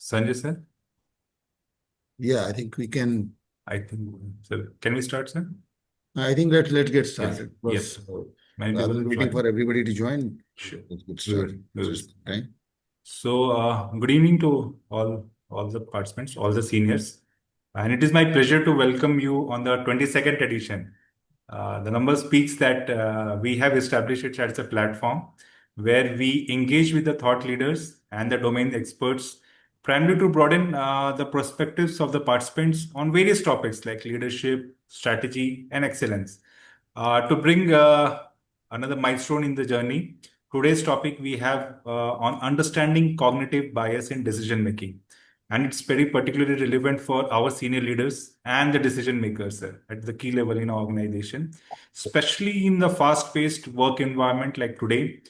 Sanjay sir, Yeah, I think we can. I think, sir, can we start, sir? I think let's get Yes, started. yes. Because Many rather people than will waiting for join. everybody to join, Sure. let's get We will. started. We will. Just time. So, good evening to all the participants, all the seniors, and it is my pleasure to welcome you on the 22nd edition. The number speaks that we have established it as a platform where we engage with the thought leaders and the domain experts, primarily to broaden the perspectives of the participants on various topics like leadership, strategy, and excellence. To bring another milestone in the journey, today's topic we have on understanding cognitive bias in decision making. And it's very particularly relevant for our senior leaders and the decision makers at the key level in our organization, especially in the fast paced work environment like today.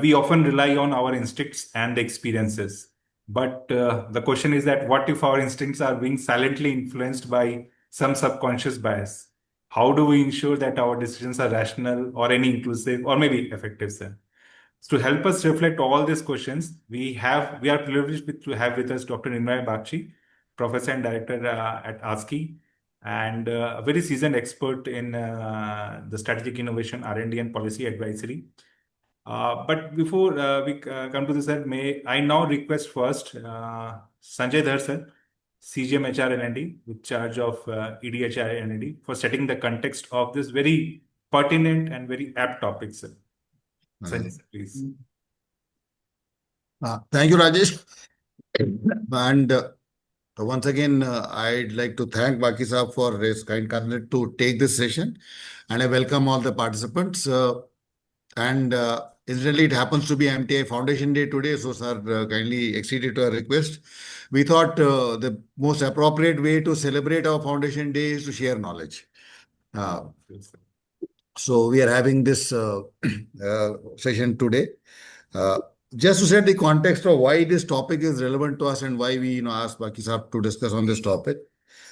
We often rely on our instincts and the experiences. But the question is that what if our instincts are being silently influenced by some subconscious bias? How do we ensure that our decisions are rational or any inclusive or maybe effective, sir? To help us reflect all these questions, we are privileged to have with us Dr. Nimrai Bakshi, Professor and Director at ASCII, and a very seasoned expert in the strategic innovation, R&D, and policy advisory. But before we come to this, sir, may I now request first Sanjay Dhar, sir, CGM HR L&D, with charge of EDHR L&D, for setting the context of this very pertinent and very apt topic, sir. Uh, Sanjay, sir, please. Thank you, Rajesh. And once again, I'd like to thank Baki Saab for his kind consent to take this session. And I welcome all the participants. And incidentally, it happens to be MTI Foundation Day today, so sir kindly acceded to our request. We thought the most appropriate way to celebrate our Foundation Day is to share knowledge. Uh, Yes, sir. so we are having this session today. Uh, just to set the context of why this topic is relevant to us and why we asked Baki Saab to discuss on this topic.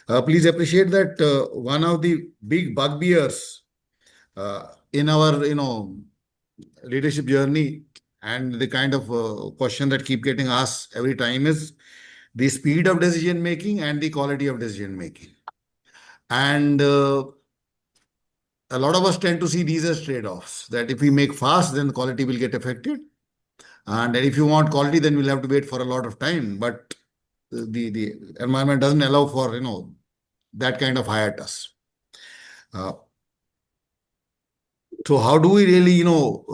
Please appreciate that one of the big bugbears in our leadership journey and the kind of question that keep getting asked every time is the speed of decision making and the quality of decision making. And a lot of us tend to see these as trade-offs, that if we make fast, then quality will get affected. And if you want quality, then we'll have to wait for a lot of time. But the environment doesn't allow for, that kind of hiatus. Uh, so how do we really,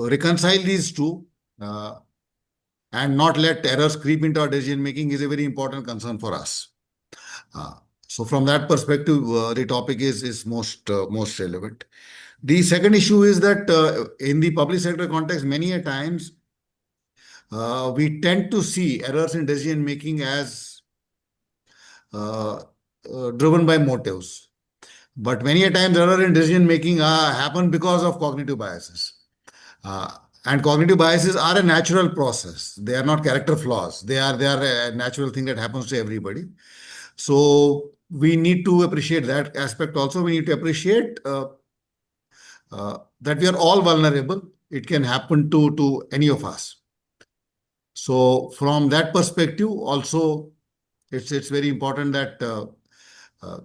reconcile these two? And not let errors creep into our decision making is a very important concern for us. Uh, so from that perspective, the topic is most relevant. The second issue is that in the public sector context, many a times we tend to see errors in decision making as uh, driven by motives. But many a times error in decision making happen because of cognitive biases. Uh, and cognitive biases are a natural process. They are not character flaws. They are a natural thing that happens to everybody. So we need to appreciate that aspect also. We need to appreciate that we are all vulnerable. It can happen to any of us. So from that perspective, also it's very important that uh,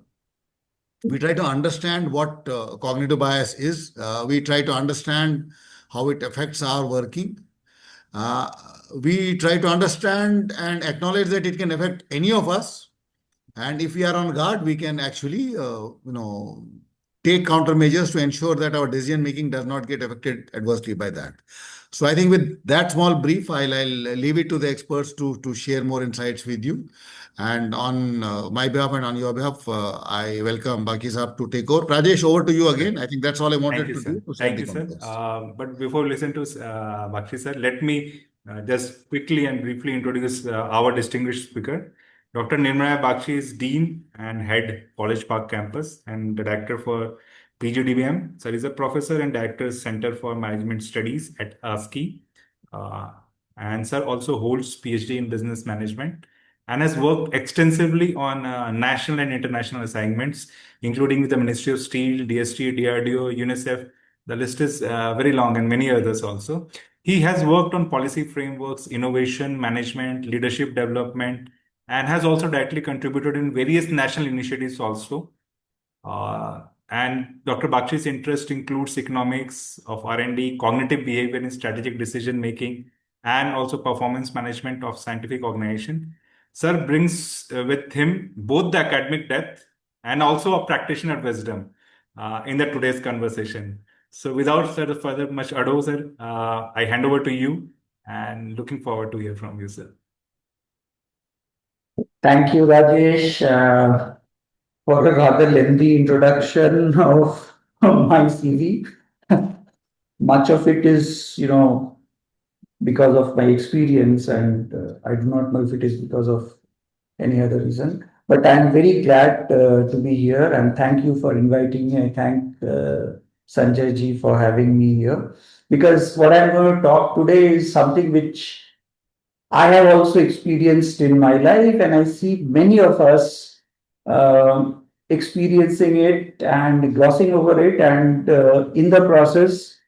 we try to understand what cognitive bias is. We try to understand how it affects our working. Uh, we try to understand and acknowledge that it can affect any of us. And if we are on guard, we can actually, take countermeasures to ensure that our decision making does not get affected adversely by that. So I think with that small brief, I'll leave it to the experts to share more insights with you. And on my behalf and on your behalf, I welcome Baki Saab to take over. Rajesh, over to you again. I think that's all I Thank wanted you, to sir. do to set Thank the you, sir. context. But before we listen to Bakshi, sir, let me just quickly and briefly introduce our distinguished speaker. Dr. Nirmaya Bakshi is Dean and Head College Park Campus and the Director for PGDBM. Sir is a Professor and Director Center for Management Studies at ASCII. Uh, and sir also holds PhD in Business Management and has worked extensively on national and international assignments including with the Ministry of Steel, DST, DRDO, UNICEF. The list is very long and many others also. He has worked on policy frameworks, innovation, management, leadership development, and has also directly contributed in various national initiatives also. And Dr. Bakshi's interest includes economics of R&D, cognitive behavior in strategic decision making, and also performance management of scientific organization. Sir brings with him both the academic depth and also a practitioner wisdom in the today's conversation. So without further much ado, sir, I hand over to you and looking forward to hear from you, sir. Thank you, Rajesh, for a rather lengthy introduction of my CV. Much of it is, because of my experience, and I do not know if it is because of any other reason. But I'm very glad to be here, and thank you for inviting me. I thank Sanjay ji for having me here, because what I'm going to talk today is something which I have also experienced in my life, and I see many of us experiencing it and glossing over it, and in the process,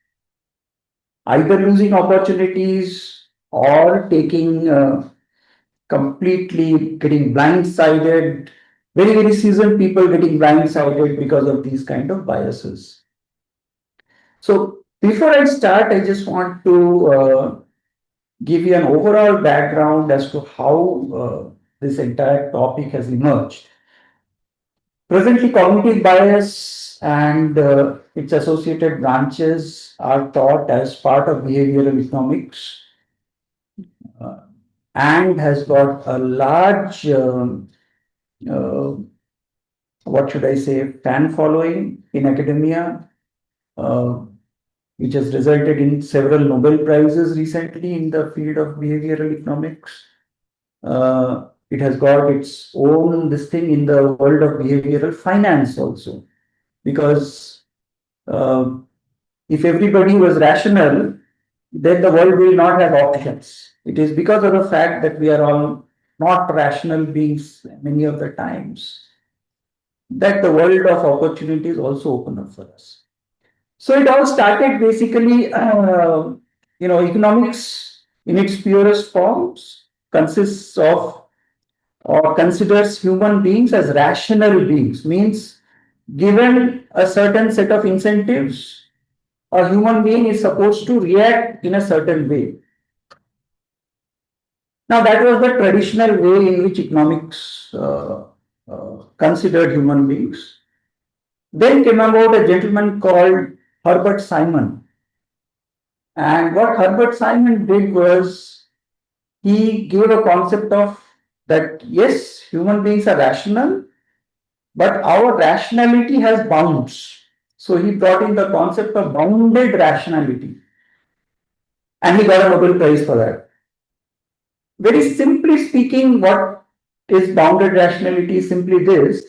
either losing opportunities or taking completely getting blindsided. Very, very seasoned people getting blindsided because of these kind of biases. So, before I start, I just want to give you an overall background as to how this entire topic has emerged. Presently, cognitive bias and its associated branches are taught as part of behavioral economics uh, and has got a large, uh, what should I say, fan following in academia, uh, which has resulted in several Nobel Prizes recently in the field of behavioral economics. It has got its own this thing in the world of behavioral finance also, because uh, if everybody was rational, then the world will not have options. It is because of the fact that we are all not rational beings many of the times that the world of opportunities also open up for us. So it all started basically, economics in its purest forms consists of or considers human beings as rational beings, means given a certain set of incentives, a human being is supposed to react in a certain way. Now, that was the traditional way in which economics considered human beings. Then came about a gentleman called Herbert Simon. And what Herbert Simon did was he gave a concept of that yes, human beings are rational, but our rationality has bounds. So he brought in the concept of bounded rationality. And he got a Nobel Prize for that. Very simply speaking, what is bounded rationality is simply this.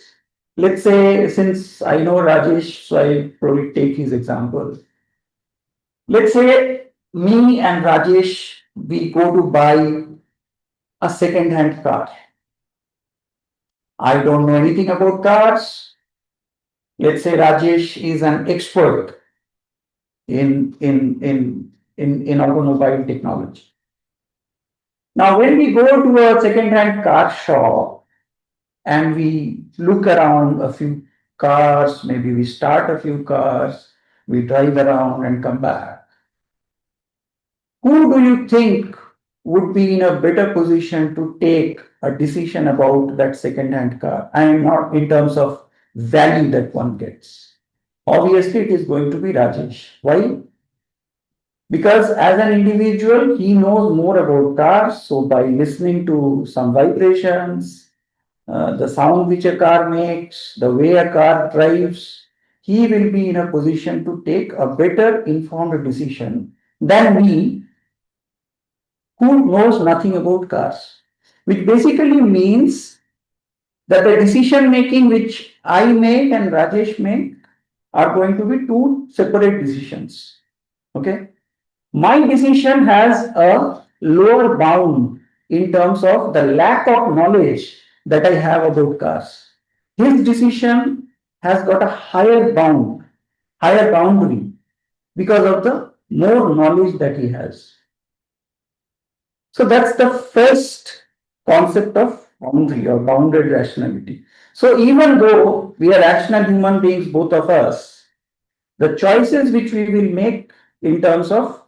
Let's say, since I know Rajesh, so I probably take his example. Let's say me and Rajesh, we go to buy a second-hand car. I don't know anything about cars. Let's say Rajesh is an expert in automobile technology. Now, when we go to a second-hand car shop and we look around a few cars, maybe we start a few cars, we drive around and come back. Who do you think would be in a better position to take a decision about that second-hand car? I am not in terms of value that one gets. Obviously, it is going to be Rajesh. Why? Because as an individual, he knows more about cars. So by listening to some vibrations, the sound which a car makes, the way a car drives, he will be in a position to take a better informed decision than me, who knows nothing about cars. Which basically means that the decision making which I make and Rajesh make are going to be two separate decisions. Okay. My decision has a lower bound in terms of the lack of knowledge that I have about cars. His decision has got a higher bound, higher boundary because of the more knowledge that he has. So that's the first concept of boundary or bounded rationality. So even though we are rational human beings, both of us, the choices which we will make in terms of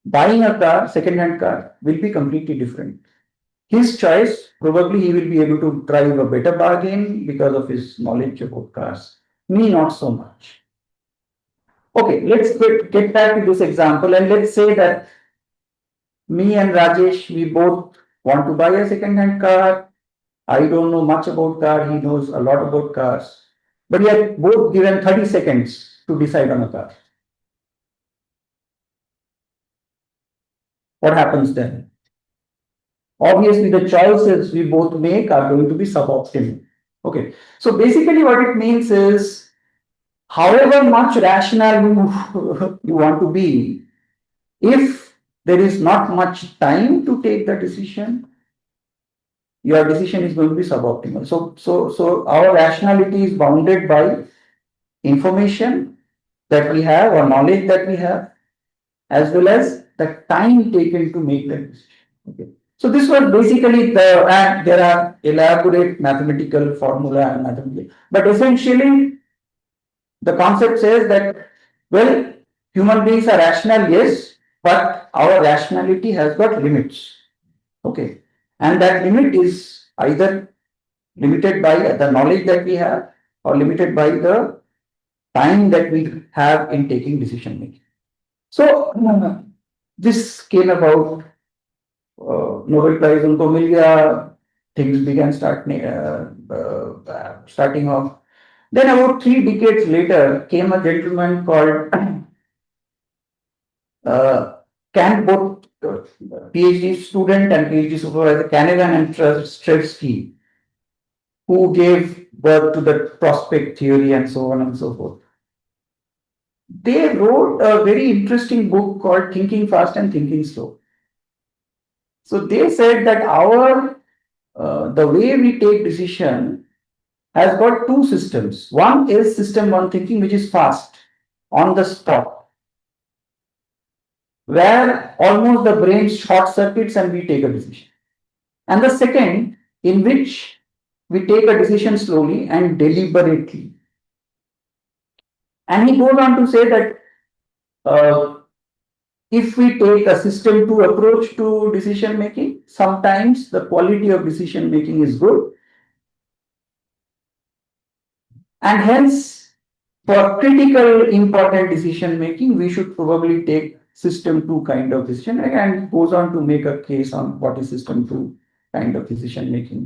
buying a car, second-hand car, will be completely different. His choice, probably he will be able to drive a better bargain because of his knowledge about cars. Me, not so much. Okay, let's get back to this example and let's say that me and Rajesh, we both want to buy a second-hand car. I don't know much about car. He knows a lot about cars. But we are both given 30 seconds to decide on a car. What happens then? Obviously, the choices we both make are going to be suboptimal. Okay. So basically what it means is, however much rational you want to be, if there is not much time to take the decision, your decision is going to be suboptimal. So our rationality is bounded by information that we have or knowledge that we have, as well as the time taken to make the decision. Okay. So this was basically and there are elaborate mathematical formula and mathematical, but essentially the concept says that, well, human beings are rational, yes, but our rationality has got limits. Okay. And that limit is either limited by the knowledge that we have or limited by the time that we have in taking decision making. So this came about, Nobel Prize in Comelia, things began starting off. Then about 3 decades later came a gentleman called both PhD student and PhD supervisor, Canavan and Strevsky, who gave birth to the prospect theory and so on and so forth. They wrote a very interesting book called Thinking Fast and Thinking Slow. So they said that the way we take decision has got two systems. One is system one thinking, which is fast, on the spot, where almost the brain short circuits and we take a decision. And the second, in which we take a decision slowly and deliberately. And he goes on to say that if we take a system two approach to decision making, sometimes the quality of decision making is good. And hence, for critical important decision making, we should probably take system two kind of decision, and goes on to make a case on what is system two kind of decision making.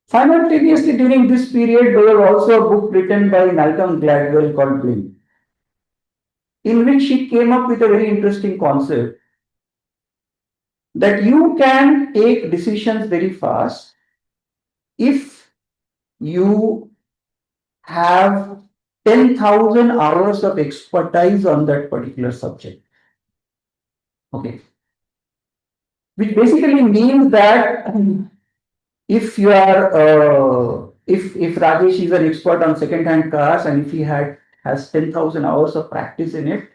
Simultaneously, during this period, there was also a book written by Malcolm Gladwell called Brain, in which he came up with a very interesting concept that you can take decisions very fast if you have 10,000 hours of expertise on that particular subject. Okay. Which basically means that if you are, if Rajesh is an expert on second-hand cars and if he has 10,000 hours of practice in it,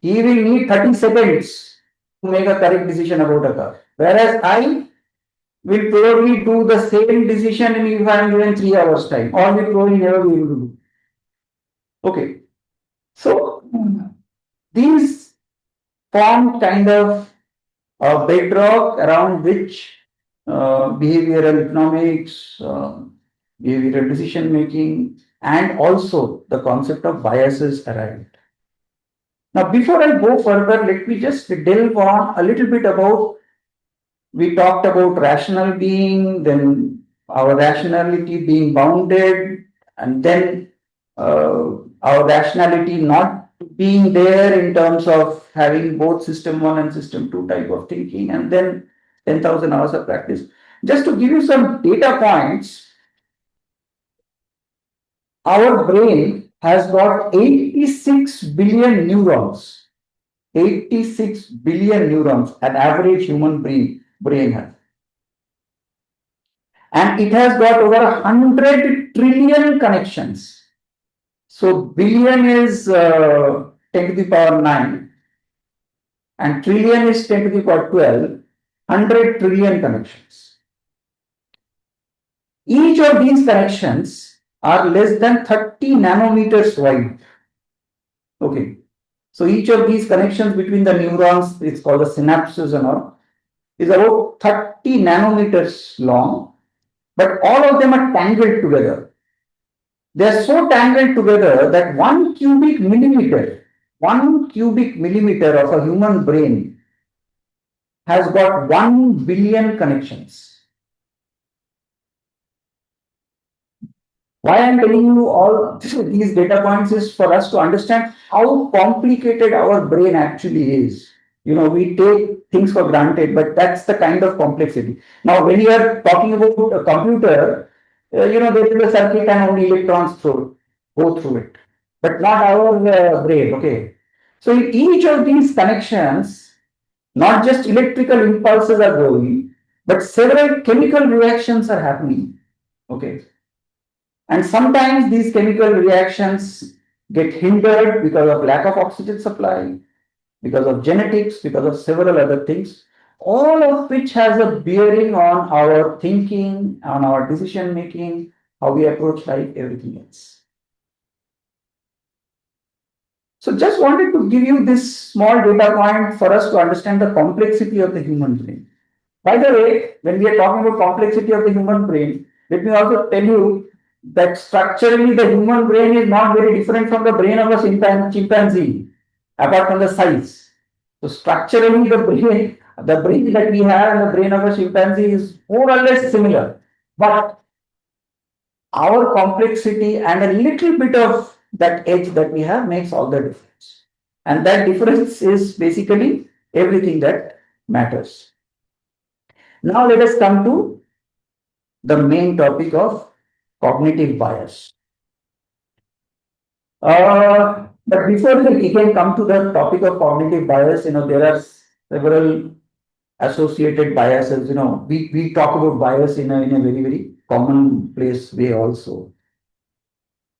he will need 30 seconds to make a correct decision about a car. Whereas I will probably do the same decision if I am given 3 hours time, or will probably never be able to do. Okay. So these form kind of a bedrock around which behavioral economics, behavioral decision making, and also the concept of biases arrived. Now, before I go further, let me just delve on a little bit about. We talked about rational being, then our rationality being bounded, and then our rationality not being there in terms of having both system one and system two type of thinking, and then 10,000 hours of practice. Just to give you some data points, our brain has got 86 billion neurons. 86 billion neurons, an average human brain has. And it has got over 100 trillion connections. So billion is 10 to the power 9 and trillion is 10 to the power 12. 100 trillion connections. Each of these connections are less than 30 nanometers wide. Okay. So each of these connections between the neurons, it's called the synapses and all, is about 30 nanometers long, but all of them are tangled together. They are so tangled together that 1 cubic millimeter of a human brain has got 1 billion connections. Why I'm telling you all these data points is for us to understand how complicated our brain actually is. We take things for granted, but that's the kind of complexity. Now, when you are talking about a computer, there is a circuit and only electrons go through it, but not our brain. Okay. So, in each of these connections, not just electrical impulses are going, but several chemical reactions are happening. Okay. And sometimes these chemical reactions get hindered because of lack of oxygen supply, because of genetics, because of several other things, all of which has a bearing on our thinking, on our decision making, how we approach life, everything else. So just wanted to give you this small data point for us to understand the complexity of the human brain. By the way, when we are talking about complexity of the human brain, let me also tell you that structurally the human brain is not very different from the brain of a chimpanzee, apart from the size. So structurally the brain that we have and the brain of a chimpanzee is more or less similar. But our complexity and a little bit of that edge that we have makes all the difference. And that difference is basically everything that matters. Now let us come to the main topic of cognitive bias. But before we can come to the topic of cognitive bias, there are several associated biases. We talk about bias in a very, very commonplace way also.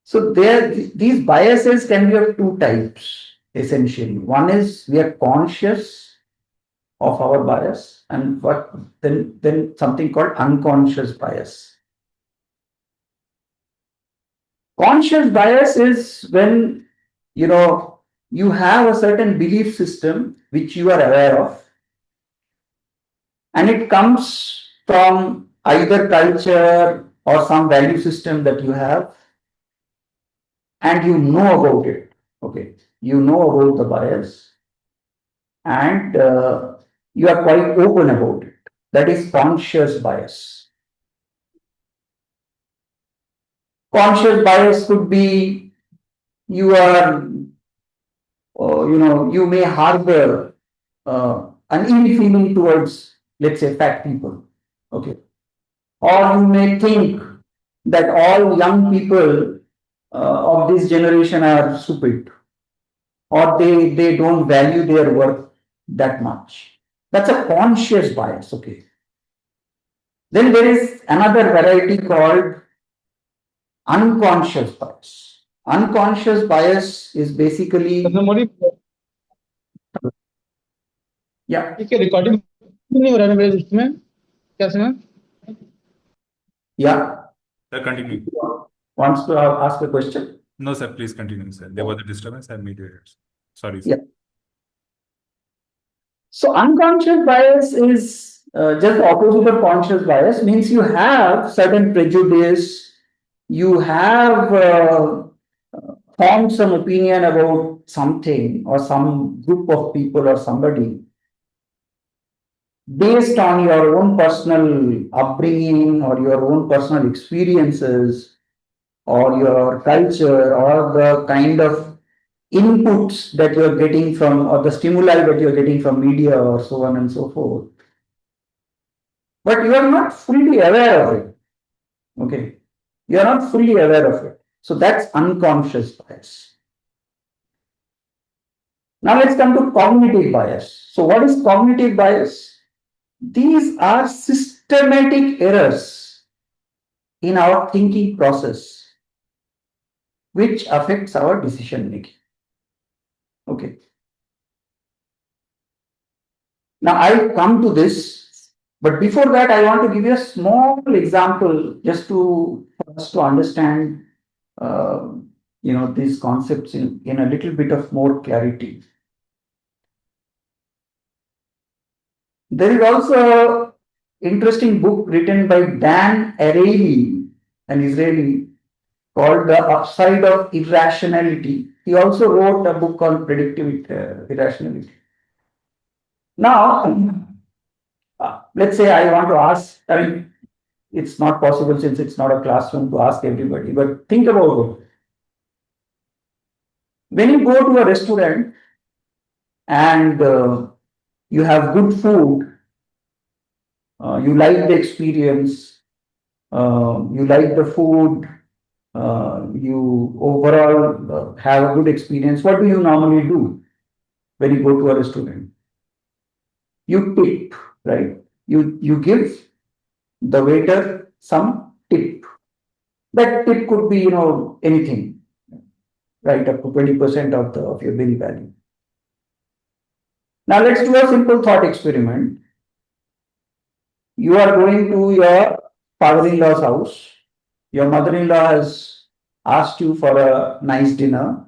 So these biases can be of two types, essentially. One is we are conscious of our bias, and then something called unconscious bias. Conscious bias is when you have a certain belief system which you are aware of, and it comes from either culture or some value system that you have, and you know about it. Okay, you know about the bias, and you are quite open about it. That is conscious bias. Conscious bias could be you are, you may harbor an ill feeling towards, let's say, fat people. Okay. Or you may think that all young people of this generation are stupid, or they don't value their work that much. That's a conscious bias. Okay. Then there is another variety called unconscious bias. Unconscious bias is basically, yeah, ठीक है recording नहीं हो रहा है मेरे इसमें क्या समय yeah. Sir, continue. Wants to ask a question? No, sir, please continue, sir. There was a disturbance. I made it. Sorry, sir. Yeah. So unconscious bias is just the opposite of conscious bias, means you have certain prejudice, you have formed some opinion about something or some group of people or somebody based on your own personal upbringing or your own personal experiences or your culture or the kind of inputs that you're getting from or the stimuli that you're getting from media or so on and so forth. But you are not fully aware of it. Okay. You are not fully aware of it. So that's unconscious bias. Now let's come to cognitive bias. So what is cognitive bias? These are systematic errors in our thinking process which affects our decision making. Okay. Now I'll come to this But before that, I want to give you a small example just to for us to understand, uh, these concepts in a little bit of more clarity. There is also an interesting book written by Dan Ariely, an Israeli, called The Upside of Irrationality. He also wrote a book called Predictive Irrationality. Now, let's say I want to ask, I mean, it's not possible since it's not a classroom to ask everybody, but think about it. When you go to a restaurant and you have good food, you like the experience, you like the food, you overall have a good experience, what do you normally do when you go to a restaurant? You tip, right? You give the waiter some tip. That tip could be, anything, right, up to 20% of your bill value. Now let's do a simple thought experiment. You are going to your father-in-law's house. Your mother-in-law has asked you for a nice dinner.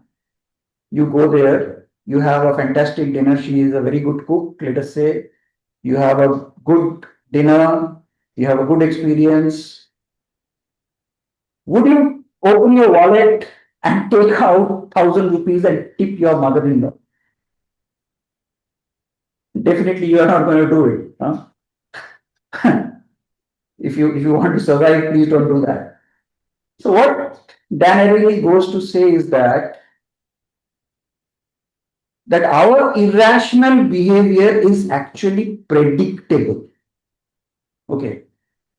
You go there. You have a fantastic dinner. She is a very good cook. Let us say you have a good dinner. You have a good experience. Would you open your wallet and take out 1,000 rupees and tip your mother-in-law? Definitely, you are not going to do it. Huh? If you want to survive, please don't do that. So what Dan Ariely goes to say is that our irrational behavior is actually predictable. Okay.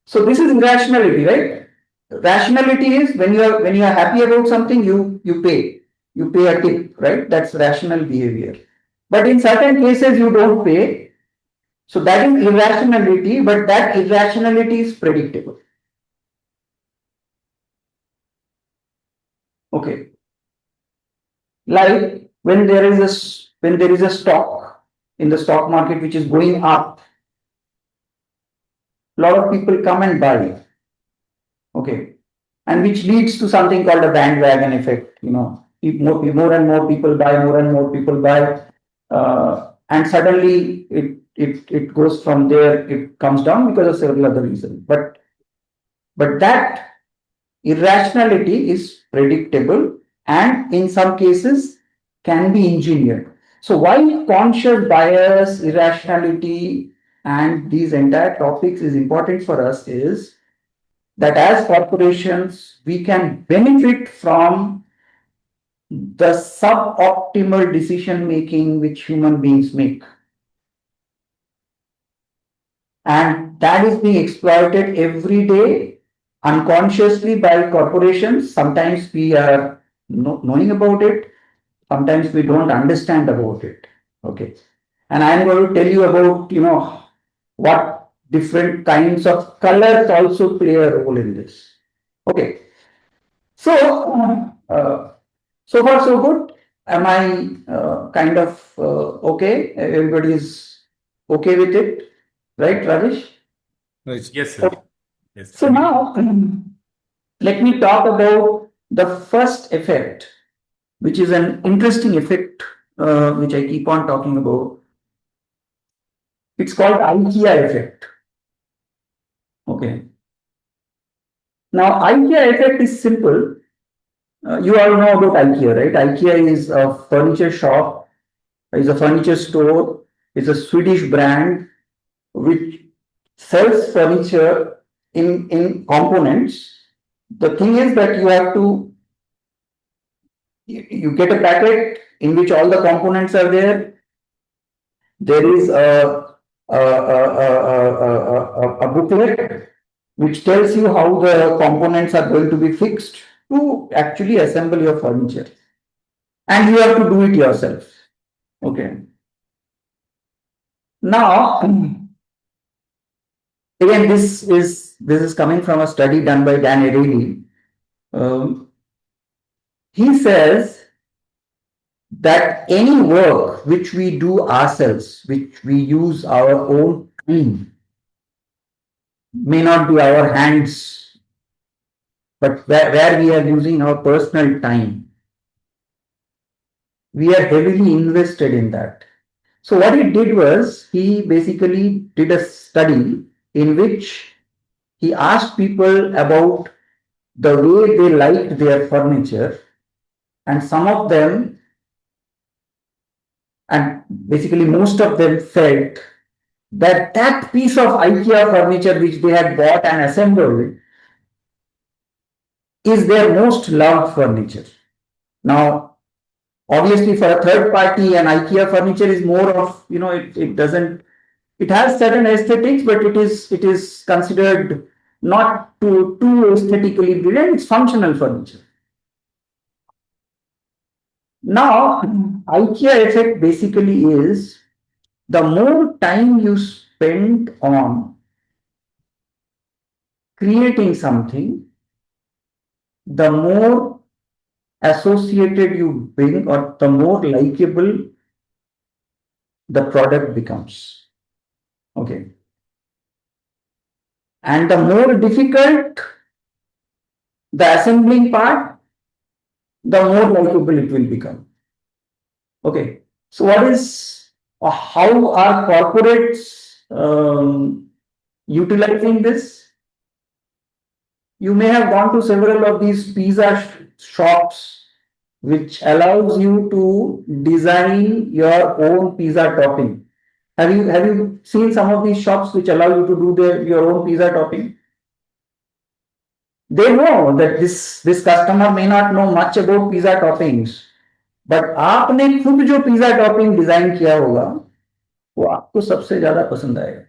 So this is irrationality, right? Rationality is when you are happy about something, you pay a tip, right? That's rational behavior. But in certain cases, you don't pay. So that is irrationality, but that irrationality is predictable. Okay. Like when there is a stock in the stock market which is going up, a lot of people come and buy. Okay. And which leads to something called a bandwagon effect. More and more people buy, more and more people buy, and suddenly it goes from there. It comes down because of several other reasons. But that irrationality is predictable and in some cases can be engineered. So why conscious bias, irrationality, and these entire topics is important for us is that as corporations, we can benefit from the suboptimal decision making which human beings make. And that is being exploited every day unconsciously by corporations. Sometimes we are knowing about it, sometimes we don't understand about it. Okay. And I'm going to tell you about, what different kinds of colors also play a role in this. Okay. So, so far so good. Am I kind of okay? Everybody is okay with it, right, Rajesh? Right. Yes, sir. Yes. So now, let me talk about the first effect, which is an interesting effect, which I keep on talking about. It's called IKEA effect. Okay. Now, IKEA effect is simple. You all know about IKEA, right? IKEA is a furniture shop, is a furniture store, it's a Swedish brand which sells furniture in components. The thing is that you get a packet in which all the components are there. There is a booklet which tells you how the components are going to be fixed to actually assemble your furniture. And you have to do it yourself. Okay. Now, again, this is coming from a study done by Dan Ariely. He says that any work which we do ourselves, which we use our own time, may not be our hands, but where we are using our personal time. We are heavily invested in that. So what he did was he basically did a study in which he asked people about the way they liked their furniture, and some of them, and basically most of them, felt that that piece of IKEA furniture which they had bought and assembled is their most loved furniture. Now, obviously, for a third party, an IKEA furniture is more of, it doesn't, it has certain aesthetics, but it is considered not too aesthetically brilliant. It's functional furniture. Now, IKEA effect basically is the more time you spend on creating something, the more associated you bring, or the more likable the product becomes. Okay. And the more difficult the assembling part, the more likable it will become. Okay. So what is, or how are corporates utilizing this? You may have gone to several of these pizza shops, which allows you to design your own pizza topping. Have you seen some of these shops which allow you to do your own pizza topping? They know that this customer may not know much about pizza toppings, but आपने खुद जो pizza topping design किया होगा वो आपको सबसे ज्यादा पसंद आएगा.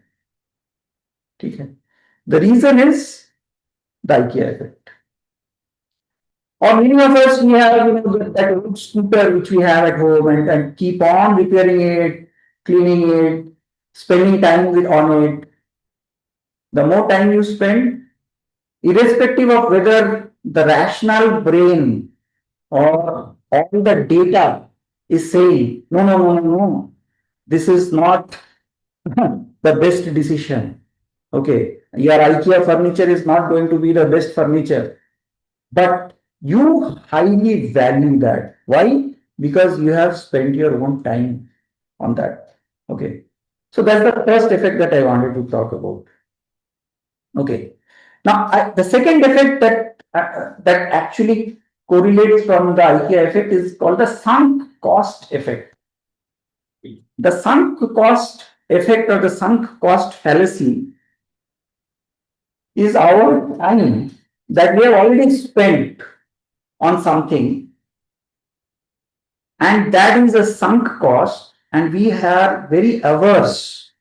ठीक है. The reason is the IKEA effect. Or many of us, we have that old scooter which we have at home, and keep on repairing it, cleaning it, spending time on it. The more time you spend, irrespective of whether the rational brain or all the data is saying, no, no, no, no, no, this is not the best decision. Okay, your IKEA furniture is not going to be the best furniture, but you highly value that. Why? Because you have spent your own time on that. Okay, so that's the first effect that I wanted to talk about. Okay, now the second effect that actually correlates from the IKEA effect is called the sunk cost effect. The sunk cost effect, or the sunk cost fallacy, is our time that we have already spent on something, and that is a sunk cost, and we are very averse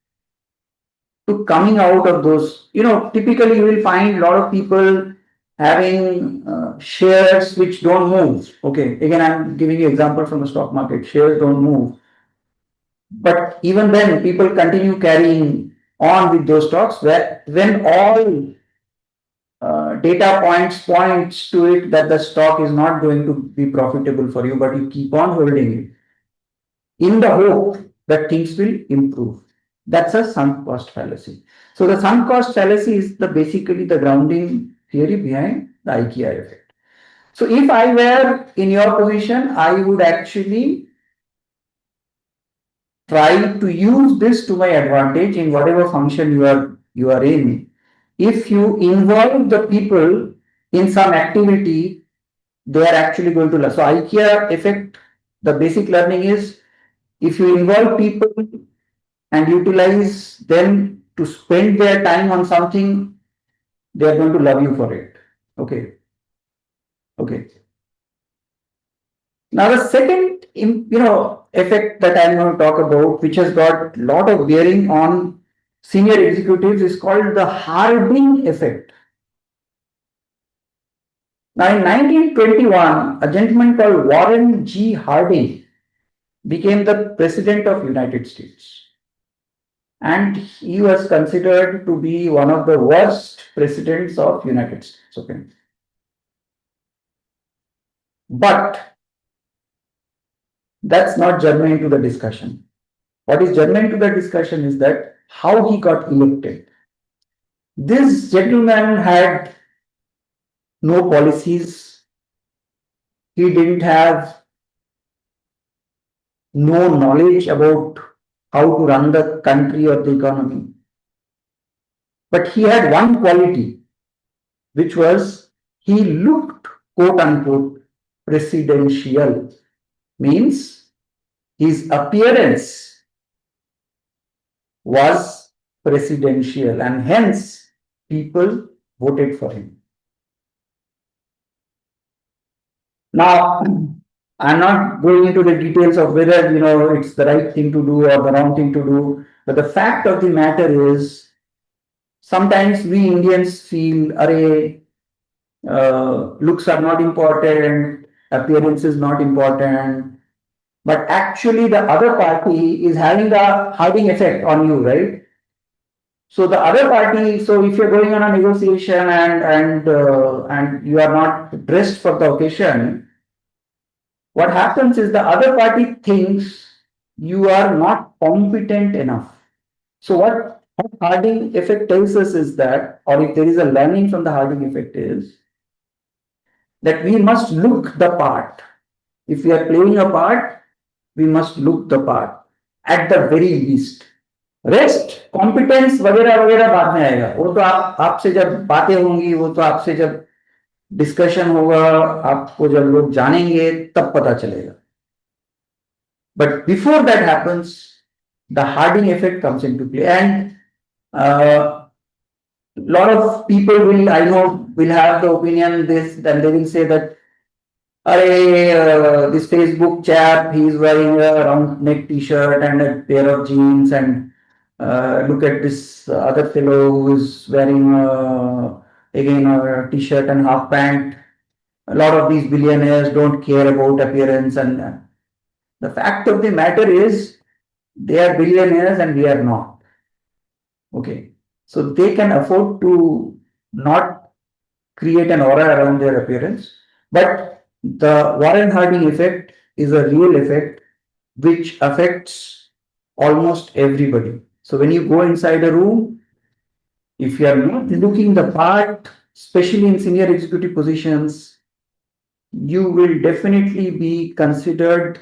to coming out of those. Typically you will find a lot of people having shares which don't move. Okay, again, I'm giving you example from the stock market. Shares don't move, but even then people continue carrying on with those stocks, where when all data points to it that the stock is not going to be profitable for you, but you keep on holding it in the hope that things will improve. That's a sunk cost fallacy. So the sunk cost fallacy is basically the grounding theory behind the IKEA effect. So if I were in your position, I would actually try to use this to my advantage in whatever function you are in. If you involve the people in some activity, they are actually going to learn. So IKEA effect, the basic learning is, if you involve people and utilize them to spend their time on something, they are going to love you for it. Okay. Okay. Now the second, effect that I'm going to talk about, which has got a lot of bearing on senior executives, is called the Harding effect. Now in 1921, a gentleman called Warren G. Harding became the president of United States. And he was considered to be one of the worst presidents of United States. Okay. But that's not germane to the discussion. What is germane to the discussion is that how he got elected. This gentleman had no policies. He didn't have no knowledge about how to run the country or the economy. But he had one quality, which was he looked quote unquote presidential, means his appearance was presidential and hence people voted for him. Now, I'm not going into the details of whether it's the right thing to do or the wrong thing to do, but the fact of the matter is sometimes we Indians feel, array, looks are not important, appearance is not important, but actually the other party is having the harding effect on you, right? So the other party, so if you're going on a negotiation and you are not dressed for the occasion, what happens is the other party thinks you are not competent enough. So what Harding effect tells us is that, or if there is a learning from the Harding effect is that we must look the part. If we are playing a part, we must look the part at the very least. Rest competence वगैरह वगैरह बाद में आएगा, वो तो आपसे जब बातें होंगी, वो तो आपसे जब डिस्कशन होगा, आपको जब लोग जानेंगे तब पता चलेगा. But before that happens, the Harding effect comes into play, and lot of people will, I know, will have the opinion this, then they will say that, this Facebook chap, he is wearing a round neck t-shirt and a pair of jeans, and look at this other fellow who is wearing again a t-shirt and half pant. A lot of these billionaires don't care about appearance, and the fact of the matter is they are billionaires and we are not. Okay, so they can afford to not create an aura around their appearance, but the Warren Harding effect is a real effect which affects almost everybody. So when you go inside a room, if you are not looking the part, especially in senior executive positions, you will definitely be considered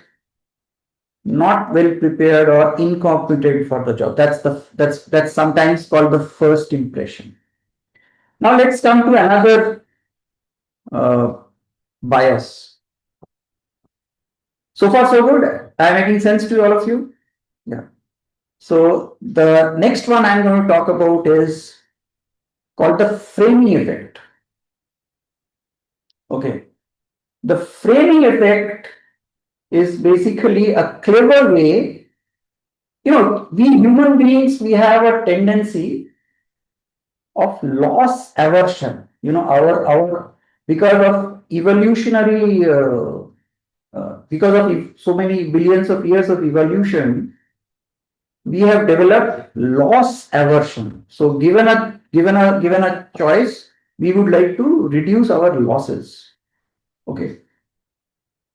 not well prepared or incompetent for the job. That's sometimes called the first impression. Now let's come to another bias. So far so good. Am I making sense to all of you? Yeah. So the next one I'm going to talk about is called the framing effect. Okay. The framing effect is basically a clever way. We human beings, we have a tendency of loss aversion. Our because of evolutionary, because of so many billions of years of evolution, we have developed loss aversion. So given a choice, we would like to reduce our losses. Okay.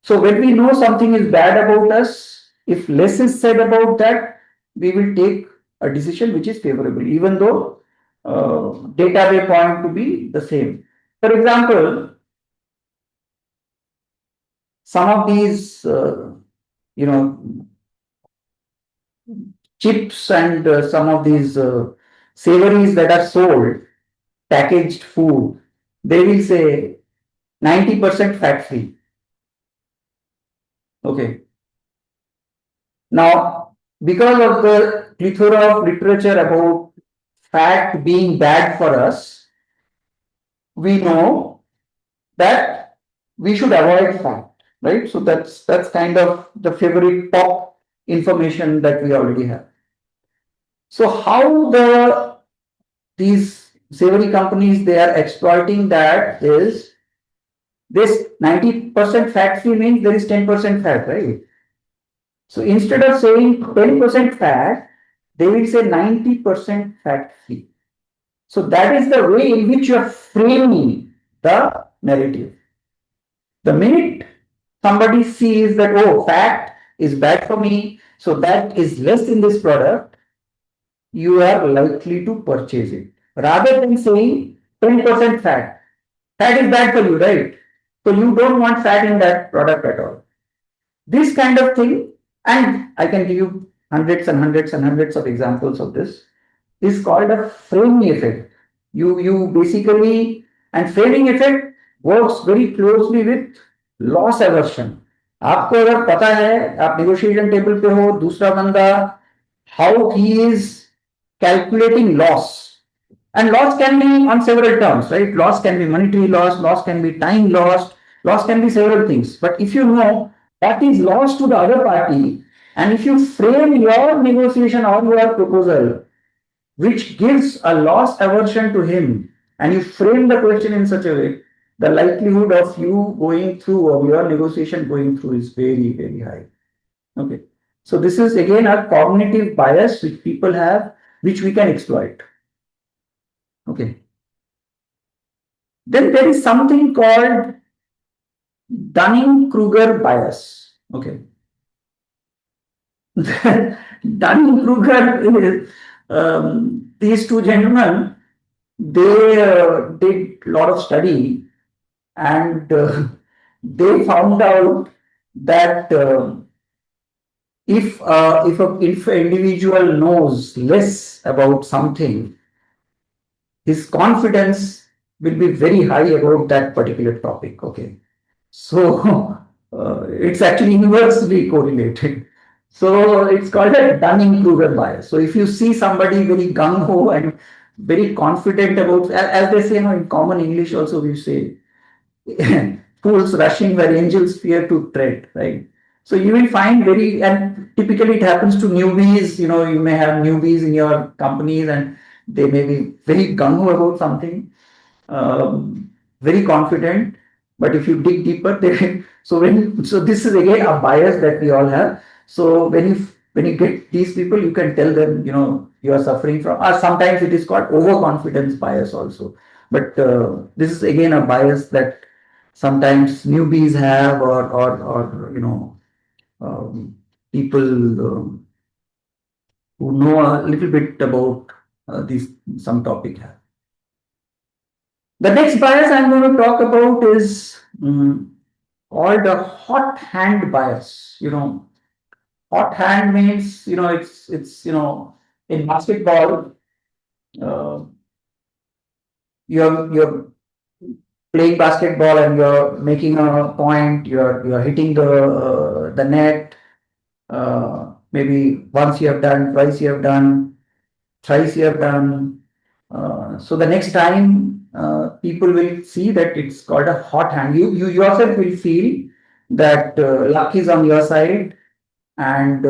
So when we know something is bad about us, if less is said about that, we will take a decision which is favorable, even though data may point to be the same. For example, some of these, chips and some of these savories that are sold, packaged food, they will say 90% fat free. Okay. Now, because of the plethora of literature about fat being bad for us, we know that we should avoid fat, right? So that's kind of the favorite top information that we already have. So how these savory companies, they are exploiting that is this 90% fat free means there is 10% fat, right? So instead of saying 10% fat, they will say 90% fat free. So that is the way in which you are framing the narrative. The minute somebody sees that, oh, fat is bad for me, so that is less in this product, you are likely to purchase it. rather than saying 10% fat. Fat is bad for you, right? So you don't want fat in that product at all. This kind of thing, and I can give you hundreds and hundreds and hundreds of examples of this, is called a framing effect. You basically, and framing effect works very closely with loss aversion. आपको अगर पता है आप negotiation table पे हो, दूसरा बंदा how he is calculating loss, and loss can be on several terms, right? Loss can be monetary loss can be time loss can be several things. But if you know what is loss to the other party, and if you frame your negotiation or your proposal, which gives a loss aversion to him, and you frame the question in such a way, the likelihood of you going through or your negotiation going through is very, very high. Okay. So this is again a cognitive bias which people have, which we can exploit. Okay. Then there is something called Dunning-Kruger bias. Okay. Dunning-Kruger is these two gentlemen, they did a lot of study, and they found out that if an individual knows less about something, his confidence will be very high about that particular topic. Okay. So it's actually inversely correlated. So it's called a Dunning-Kruger bias. So if you see somebody very gung-ho and very confident about, as they say, in common English also we say, fools rushing where angels fear to tread, right? So you will find very, and typically it happens to newbies, you may have newbies in your companies and they may be very gung-ho about something, very confident, but if you dig deeper, so this is again a bias that we all have. So when you get these people, you can tell them, you are suffering from, or sometimes it is called overconfidence bias also. But this is again a bias that sometimes newbies have, or people who know a little bit about these some topic have. The next bias I'm going to talk about is called a hot hand bias. Hot hand means, it's in basketball, uh, you're playing basketball and you're making a point, you're hitting the net. Maybe once you have done, twice you have done, thrice you have done. So the next time people will see that it's called a hot hand. You yourself will feel that luck is on your side, and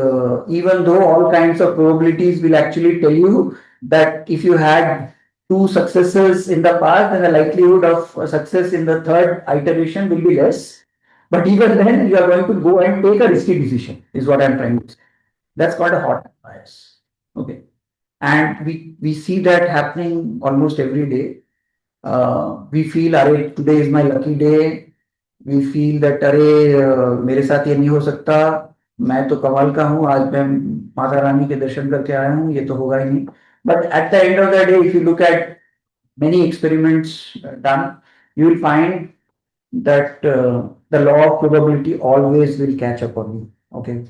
even though all kinds of probabilities will actually tell you that if you had two successes in the past, then the likelihood of a success in the third iteration will be less. But even then, you are going to go and take a risky decision, is what I'm trying to say. That's called a hot bias. Okay. And we see that happening almost every day. We feel, अरे today is my lucky day. We feel that, अरे मेरे साथ ये नहीं हो सकता, मैं तो कमाल का हूँ, आज मैं माता रानी के दर्शन करके आया हूँ, ये तो होगा ही नहीं. But at the end of the day, if you look at many experiments done, you will find that the law of probability always will catch up on you. Okay.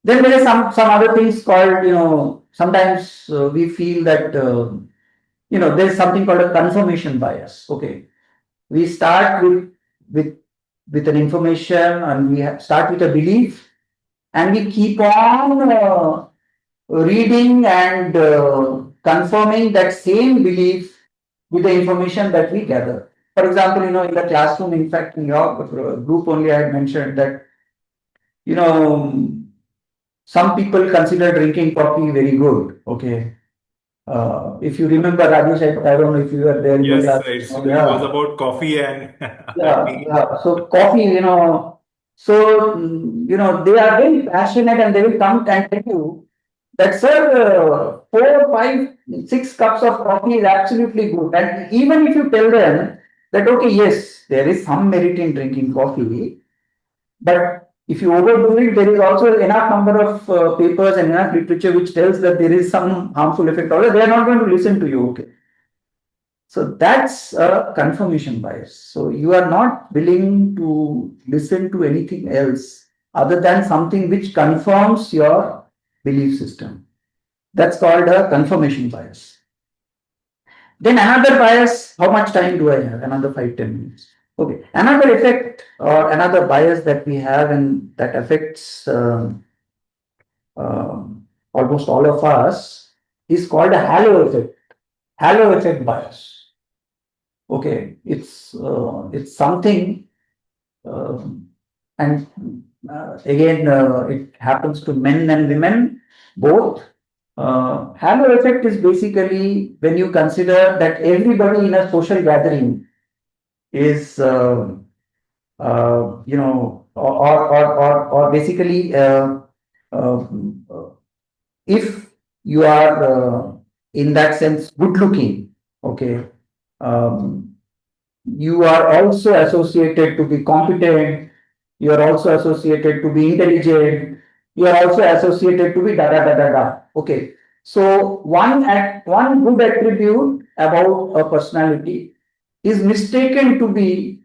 Then there are some other things called, sometimes we feel that, there's something called a confirmation bias. Okay. We start with an information, and we start with a belief, and we keep on reading and confirming that same belief with the information that we gather. For example, in the classroom, in fact, in your group only, I had mentioned that, some people consider drinking coffee very good. Okay. If you remember, Rajesh, I don't know if you were there in the Yes, class. it was about coffee and tea. So coffee, they are very passionate and they will come and tell you that, sir, 4, 5, 6 cups of coffee is absolutely good. And even if you tell them that, okay, yes, there is some merit in drinking coffee, but If you overdo it, there is also enough number of papers and enough literature which tells that there is some harmful effect. Or they are not going to listen to you. Okay. So that's a confirmation bias. So you are not willing to listen to anything else other than something which confirms your belief system. That's called a confirmation bias. Then another bias, how much time do I have? Another 5-10 minutes. Okay. Another effect or another bias that we have and that affects almost all of us is called a halo effect. Halo effect bias. Okay, it's something, and again, it happens to men and women both. Halo effect is basically when you consider that everybody in a social gathering is, or basically, uh, if you are in that sense good looking, okay, um, you are also associated to be competent, you are also associated to be intelligent, you are also associated to be da da da da da. Okay. So one good attribute about a personality is mistaken to be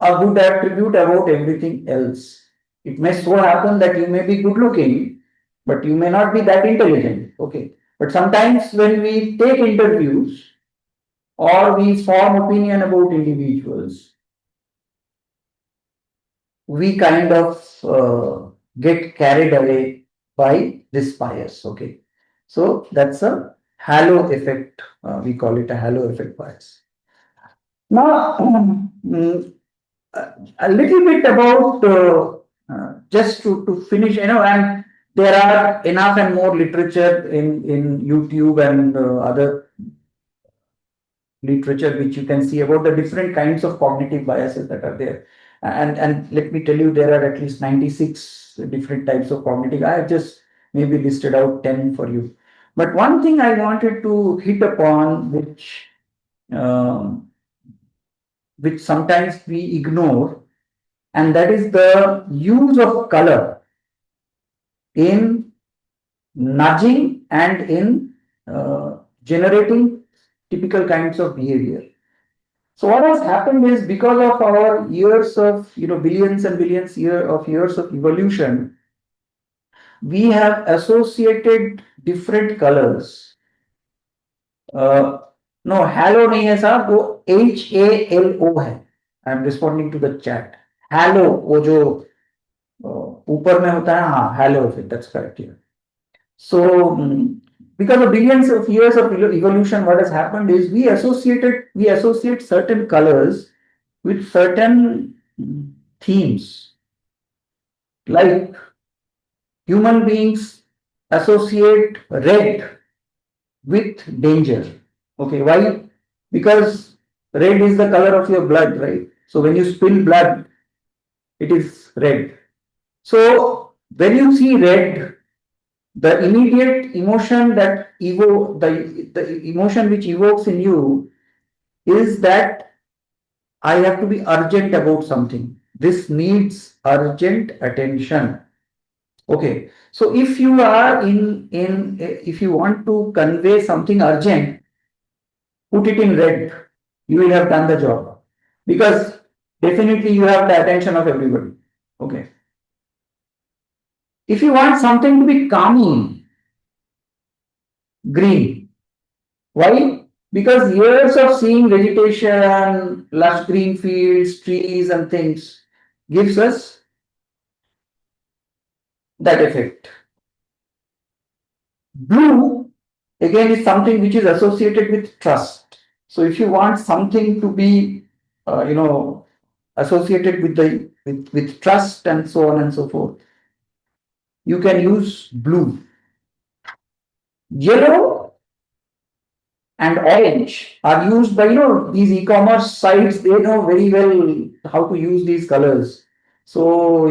a good attribute about everything else. It may so happen that you may be good looking, but you may not be that intelligent. Okay. But sometimes when we take interviews or we form opinion about individuals, we kind of get carried away by this bias. Okay. So that's a halo effect. We call it a halo effect bias. Now, a little bit about just to finish, and there are enough and more literature in YouTube and other literature which you can see about the different kinds of cognitive biases that are there. And let me tell you, there are at least 96 different types of cognitive. I have just maybe listed out 10 for you. But one thing I wanted to hit upon, um, which sometimes we ignore, and that is the use of color in nudging and in generating typical kinds of behavior. So what has happened is, because of our years of, billions and billions of years of evolution, we have associated different colors. No, halo नहीं है साहब, वो HALO है. I am responding to the chat. Halo, वो जो ऊपर में होता है, हाँ, halo effect, that's correct here. So, because of billions of years of evolution, what has happened is we associate certain colors with certain themes. Like human beings associate red with danger. Okay, why? Because red is the color of your blood, right? So when you spill blood, it is red. So when you see red, the immediate emotion that the emotion which evokes in you is that I have to be urgent about something. This needs urgent attention. Okay. So if you are if you want to convey something urgent, put it in red. You will have done the job, because definitely you have the attention of everybody. Okay. If you want something to be calming, green. Why? Because years of seeing vegetation, lush green fields, trees, and things gives us that effect. Blue, again, is something which is associated with trust. So if you want something to be, associated with with trust and so on and so forth, you can use blue. Yellow and orange are used by, these e-commerce sites. They know very well how to use these colors. So,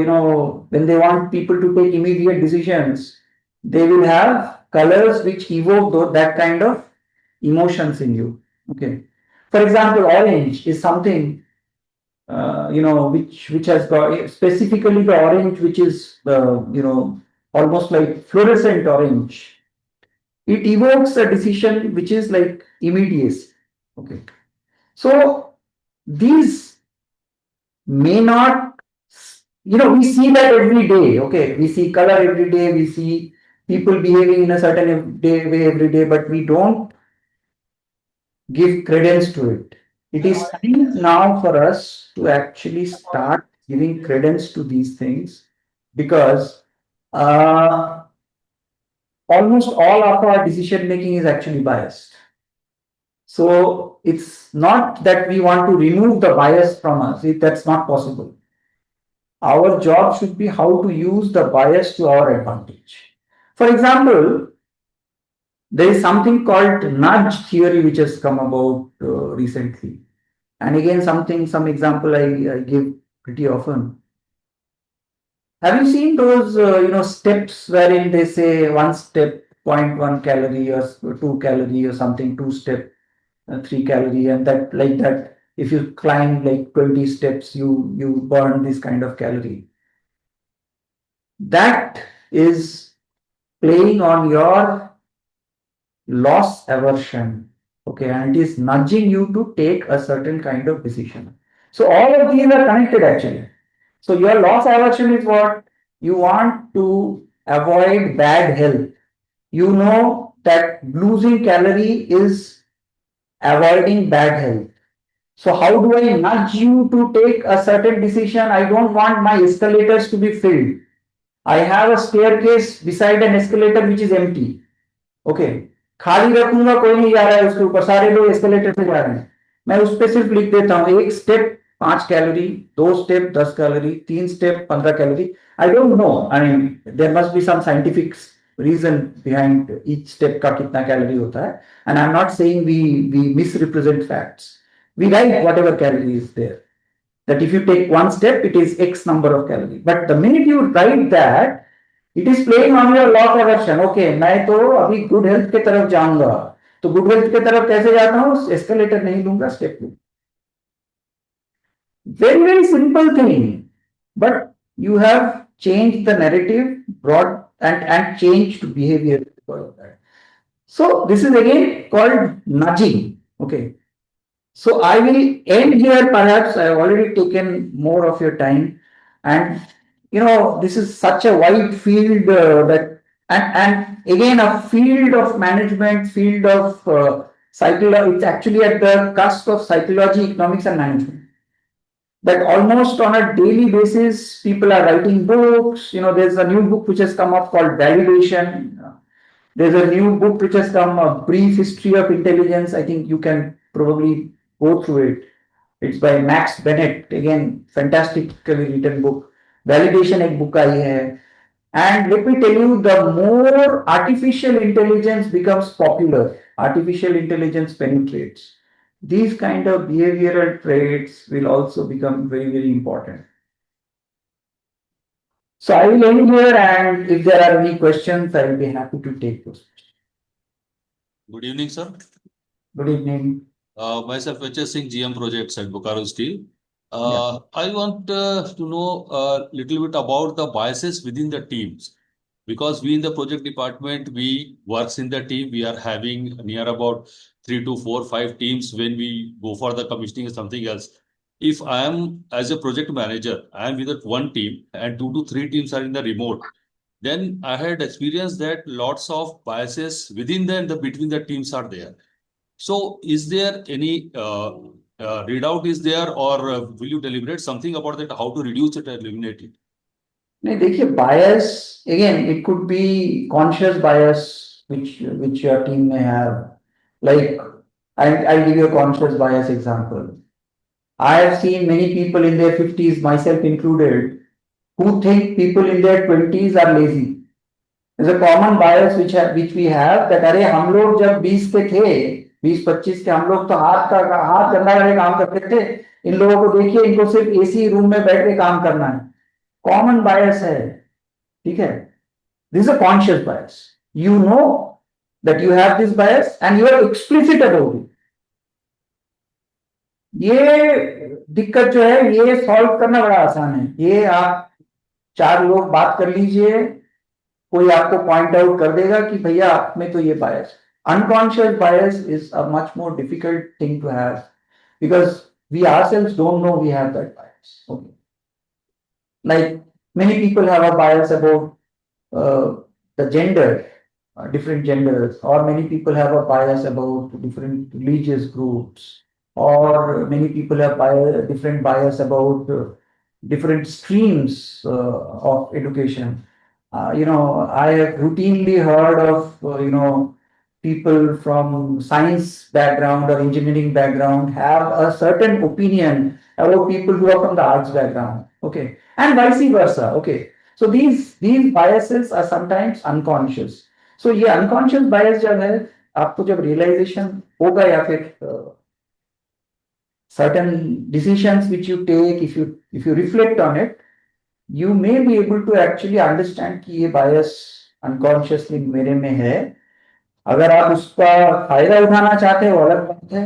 when they want people to take immediate decisions, they will have colors which evoke that kind of emotions in you. Okay. For example, orange is something which has got specifically the orange, which is almost like fluorescent orange. It evokes a decision which is like immediacy. Okay, so these may not, we see that every day. Okay, we see color every day, we see people behaving in a certain way every day, but we don't give credence to it. It is time now for us to actually start giving credence to these things, because uh, almost all of our decision making is actually biased. So it's not that we want to remove the bias from us. That's not possible. Our job should be how to use the bias to our advantage. For example, there is something called nudge theory which has come about recently. And again, some example I give pretty often. Have you seen those, steps wherein they say one step, 0.1 calorie or 2 calorie or something, two step, 3 calorie, and that like that. If you climb like 20 steps, you burn this kind of calorie. That is playing on your loss aversion. Okay, and it is nudging you to take a certain kind of decision. So all of these are connected actually. So your loss aversion is what? You want to avoid bad health. You know that losing calorie is avoiding bad health. So how do I nudge you to take a certain decision? I don't want my escalators to be filled. I have a staircase beside an escalator which is empty. Okay, खाली रखूंगा, कोई नहीं जा रहा है उसके ऊपर, सारे लोग एस्केलेटर से जा रहे हैं, मैं उस पर सिर्फ लिख देता हूँ एक step 5 calorie, 2 step 10 calorie, 3 step 15 calorie. I don't know, I mean there must be some scientific reason behind each step का कितना कैलोरी होता है. And I am not saying we misrepresent facts. We write whatever calorie is there, that if you take one step, it is X number of calories. But the minute you write that, it is playing on your loss aversion. Okay, मैं तो अभी good health के तरफ जाऊंगा, तो good health के तरफ कैसे जाता हूँ? एस्केलेटर नहीं लूंगा, स्टेप लूंगा. Very, very simple thing, but you have changed the narrative, brought and changed behavior because of that. So this is again called nudging. Okay. So I will end here. Perhaps I have already taken more of your time, and this is such a wide field that, and again a field of management, field of psychology. It's actually at the cusp of psychology, economics, and management. That almost on a daily basis, people are writing books. There's a new book which has come up called Validation. There's a new book which has come, A Brief History of Intelligence. I think you can probably go through it. It's by Max Bennett. Again, fantastically written book. Validation एक book आई है. And let me tell you, the more artificial intelligence becomes popular, artificial intelligence penetrates, these kind of behavioral traits will also become very, very important. So I will end here, and if there are any questions, I will be happy to take those. Good evening, sir. Good evening. Myself, H.S. Singh, GM Projects at Bokaro Steel. Yeah. I want to know a little bit about the biases within the teams, because we in the project department, we works in the team. We are having near about 3 to 4, 5 teams when we go for the commissioning or something else. If I am as a project manager, I am with one team and 2 to 3 teams are in the remote, then I had experienced that lots of biases within the between the teams are there. So is there any readout is there, or will you deliberate something about that, how to reduce it and eliminate it? नहीं, देखिए, bias again, it could be conscious bias which your team may have. Like, I'll give you a conscious bias example. I have seen many people in their 50s, myself included, who think people in their 20s are lazy. There's a common bias which we have, that अरे हम लोग जब 20 के थे, 20-25 के, हम लोग तो हाथ गंदा करके काम करते थे. इन लोगों को देखिए, इनको सिर्फ एसी रूम में बैठ के काम करना है. कॉमन बायस है, ठीक है. This is a conscious bias. You know that you have this bias and you are explicit about it. ये दिक्कत जो है ये सॉल्व करना बड़ा आसान है। ये आप 4 लोग बात कर लीजिए, कोई आपको पॉइंट आउट कर देगा कि भैया आप में तो ये बायस। Unconscious bias is a much more difficult thing to have because we ourselves don't know we have that bias. Okay. Like many people have a bias about uh, the gender, different genders, or many people have a bias about different religious groups, or many people have different bias about different streams of education. I have routinely heard of, people from science background or engineering background have a certain opinion about people who are from the arts background. Okay. And vice versa. Okay. So these biases are sometimes unconscious. So ये unconscious bias जब है आपको जब realization होगा या फिर certain decisions which you take, if you reflect on it, you may be able to actually understand कि ये bias unconsciously मेरे में है। अगर आप उसका फायदा उठाना चाहते हो अलग बात है।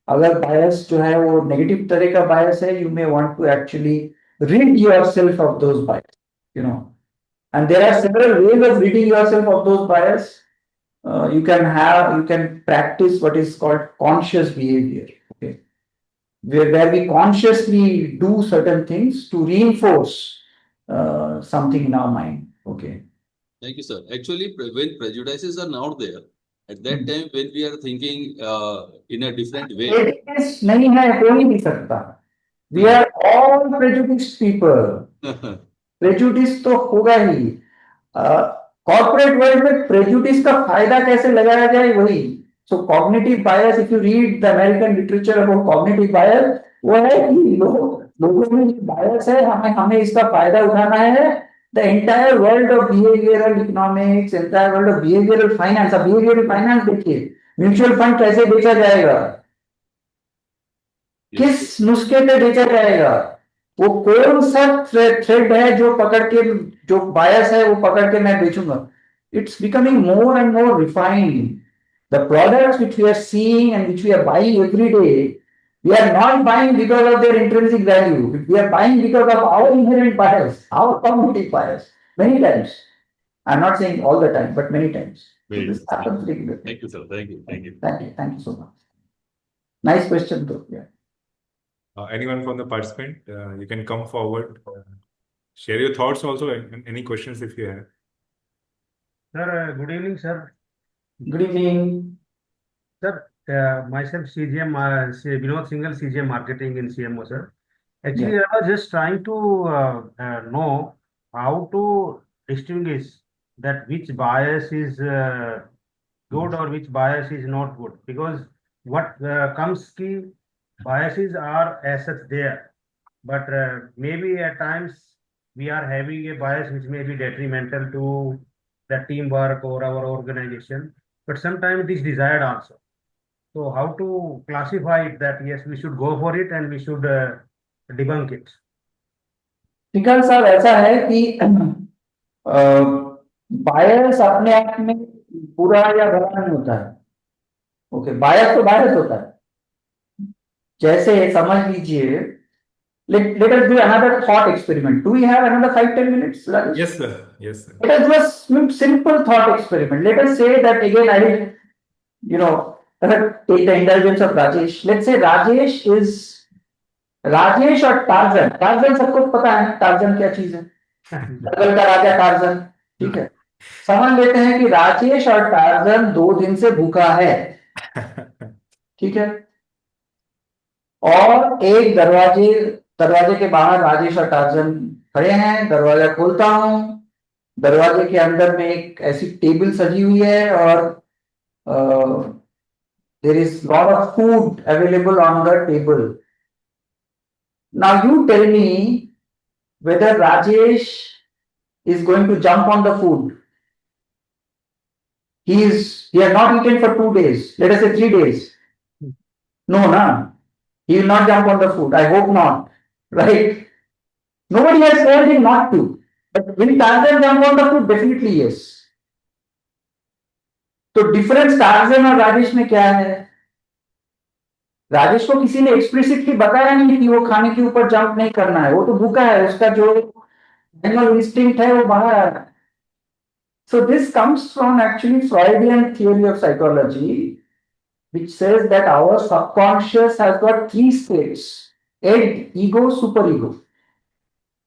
अगर बायस जो है वो नेगेटिव तरह का बायस है, you may want to actually rid yourself of those bias, you know. And there are several ways of ridding yourself of those bias. You can practice what is called conscious behavior. Okay, where we consciously do certain things to reinforce something in our mind. Okay. Thank you, sir. Actually, when prejudices are not there, at that time when we are thinking in a different way. Prejudice नहीं है, हो ही नहीं सकता। We are all prejudiced people. Prejudice तो होगा ही। Corporate world में prejudice का फायदा कैसे लगाया जाए वही। So cognitive bias, if you read the American literature about cognitive bias, वो है कि लोगों में बायस है, हमें हमें इसका फायदा उठाना है। The entire world of behavioural economics, entire world of behavioural finance. अब बिहेवियरल फाइनेंस देखिए, म्यूचुअल फंड कैसे बेचा जाएगा, किस नुस्खे पे बेचा जाएगा, वो कौन सा थ्रेड है जो पकड़ के, जो बायस है वो पकड़ के मैं बेचूंगा। It's becoming more and more refined. The products which we are seeing and which we are buying every day, we are not buying because of their intrinsic value, we are buying because of our inherent bias, our cognitive bias. Many times, I'm not saying all the time, but many times. So this happens regularly. Thank you, sir. Thank you. Thank you. Thank you so much. Nice question though. Yeah. Anyone from the participant, you can come forward, share your thoughts also, and any questions if you have. Sir, good evening, sir. Good evening. Sir, myself CGM, Vinod Singhal, CGM Marketing in CMO, sir. Actually, I was just trying to know how to distinguish that which bias is good or which bias is not good. Because what comes key biases are as such there, but maybe at times we are having a bias which may be detrimental to the teamwork or our organization, but sometimes it is desired also. So how to classify it that yes, we should go for it and we should debunk it? विकास साहब, ऐसा है कि बायस अपने आप में बुरा या भला नहीं होता है। ओके, बायस तो बायस होता है। जैसे समझ लीजिए, let us do another thought experiment. Do we have another 5-10 minutes? Rajesh? Yes, sir. Yes, sir. Let us do a simple thought experiment. Let us say that again, I will, take the indulgence of Rajesh. Let's say Rajesh और torsion. Torsion सबको पता है torsion क्या चीज है, जंगल का राजा torsion. ठीक है, समझ लेते हैं कि राजेश और टार्जन 2 दिन से भूखा है। ठीक है, और एक दरवाजे के बाहर राजेश और टार्जन खड़े हैं। दरवाजा खोलता हूं, दरवाजे के अंदर में एक ऐसी टेबल सजी हुई है और there is lot of food available on the table. Now you tell me whether Rajesh is going to jump on the food. He has not eaten for 2 days. Let us say 3 days. No, he will not jump on the food. I hope not. Right? Nobody has told him not to. But will Tarzan jump on the food? Definitely yes. तो difference torsion और राजेश में क्या है? राजेश को किसी ने explicitly बताया नहीं कि वो खाने के ऊपर जंप नहीं करना है, वो तो भूखा है, उसका जो एनिमल इंस्टिंक्ट है वो बाहर आ रहा है. So this comes from actually Freudian theory of psychology, which says that our subconscious has got three states: id, ego, superego.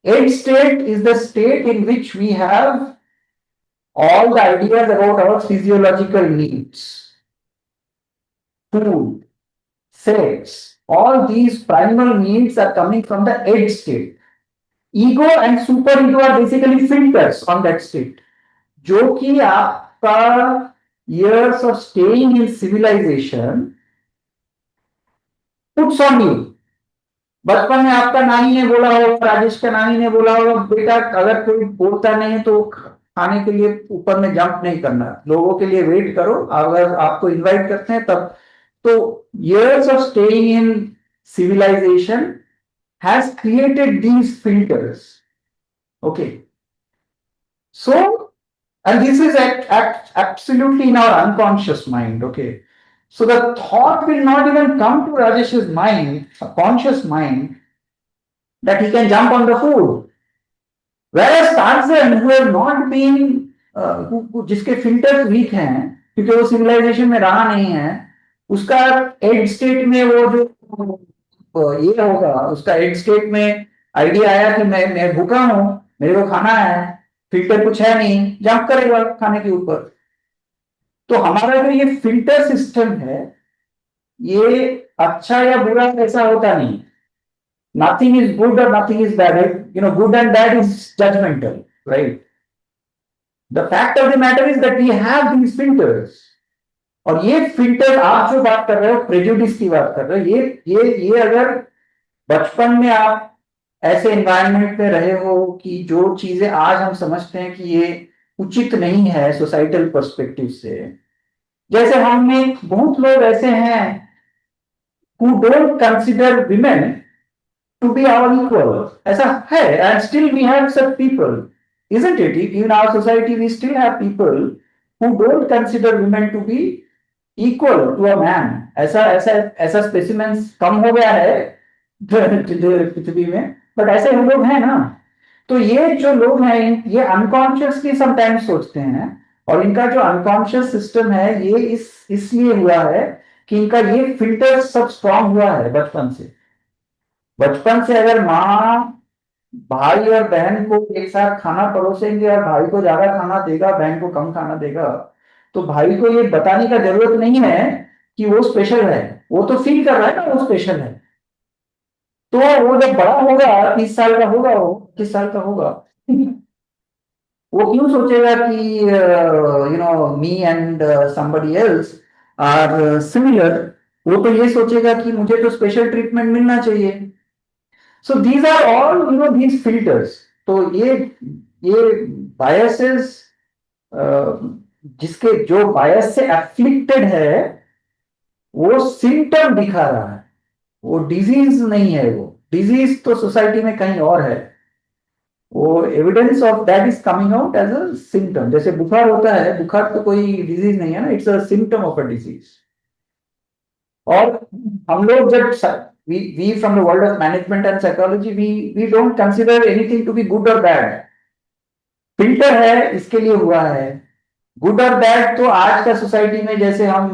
Id state is the state in which we have all the ideas about our physiological needs, food, sex, all these primal needs are coming from the id state. Ego and superego are basically filters on that state. जो कि आपका years of staying in civilization puts on you. बचपन में आपका नानी ने बोला होगा, राजेश का नानी ने बोला होगा, बेटा अगर कोई बोलता नहीं है तो खाने के लिए ऊपर में जंप नहीं करना, लोगों के लिए वेट करो, अगर आपको इनवाइट करते हैं तब. तो years of staying in civilization has created these filters. Okay. So, and this is absolutely in our unconscious mind. Okay. So the thought will not even come to Rajesh's mind, a conscious mind, that he can jump on the food. Whereas Tarzan, who have not been, जिसके filters week हैं, क्योंकि वो civilisation में रहा नहीं है, उसका add state में वो जो ये होगा, उसका एड स्टेट में आइडिया आया कि मैं भूखा हूं, मेरे को खाना है, फिल्टर कुछ है नहीं, जंप करेगा खाने के ऊपर. तो हमारा जो ये फिल्टर सिस्टम है, ये अच्छा या बुरा ऐसा होता नहीं. नथिंग इज गुड और nothing is bad. Good and bad is judgemental, right? The fact of the matter is that we have these filters. और ये फिल्टर, आप जो बात कर रहे हो, प्रेजुडिस की बात कर रहे हो, ये अगर बचपन में आप ऐसे एनवायरनमेंट में रहे हो कि जो चीजें आज हम समझते हैं कि ये उचित नहीं है सोसाइटल पर्सपेक्टिव से, जैसे हम में बहुत लोग ऐसे हैं who don't consider women to be our equal. ऐसा है, and still we have such people, isn't it? In our society we still have people who don't consider women to be equal to a man. ऐसा ऐसा ऐसा specimens कम हो गया है पृथ्वी में, but ऐसे हम लोग हैं ना. तो ये जो लोग हैं, ये अनकॉन्शियसली समटाइम्स सोचते हैं, और इनका जो अनकॉन्शियस सिस्टम है ये इसलिए हुआ है कि इनका ये फिल्टर सब स्ट्रांग हुआ है बचपन से. बचपन से अगर माँ भाई और बहन को एक साथ खाना परोसेंगे और भाई को ज्यादा खाना देगा, बहन को कम खाना देगा, तो भाई को ये बताने का जरूरत नहीं है कि वो स्पेशल है, वो तो फील कर रहा है ना वो स्पेशल है. तो वो जब बड़ा होगा, 30 साल का होगा, वो 25 साल का होगा, वो क्यों सोचेगा कि me and somebody else are similar. वो तो ये सोचेगा कि मुझे तो स्पेशल ट्रीटमेंट मिलना चाहिए. So these are all these filters. तो ये बायसेस, जिसके जो बायस से एफ्लिक्टेड है, वो सिम्टम दिखा रहा है, वो डिजीज नहीं है. वो डिजीज तो सोसाइटी में कहीं और है. वो evidence of that is coming out as a symptom. जैसे बुखार होता है, बुखार तो कोई डिजीज नहीं है ना, it's a symptom of a disease. और हम लोग जब we from the world of management and psychology, we don't consider anything to be good or bad. Filter है, इसके लिए हुआ है. गुड और बैड तो आज का सोसाइटी में जैसे हम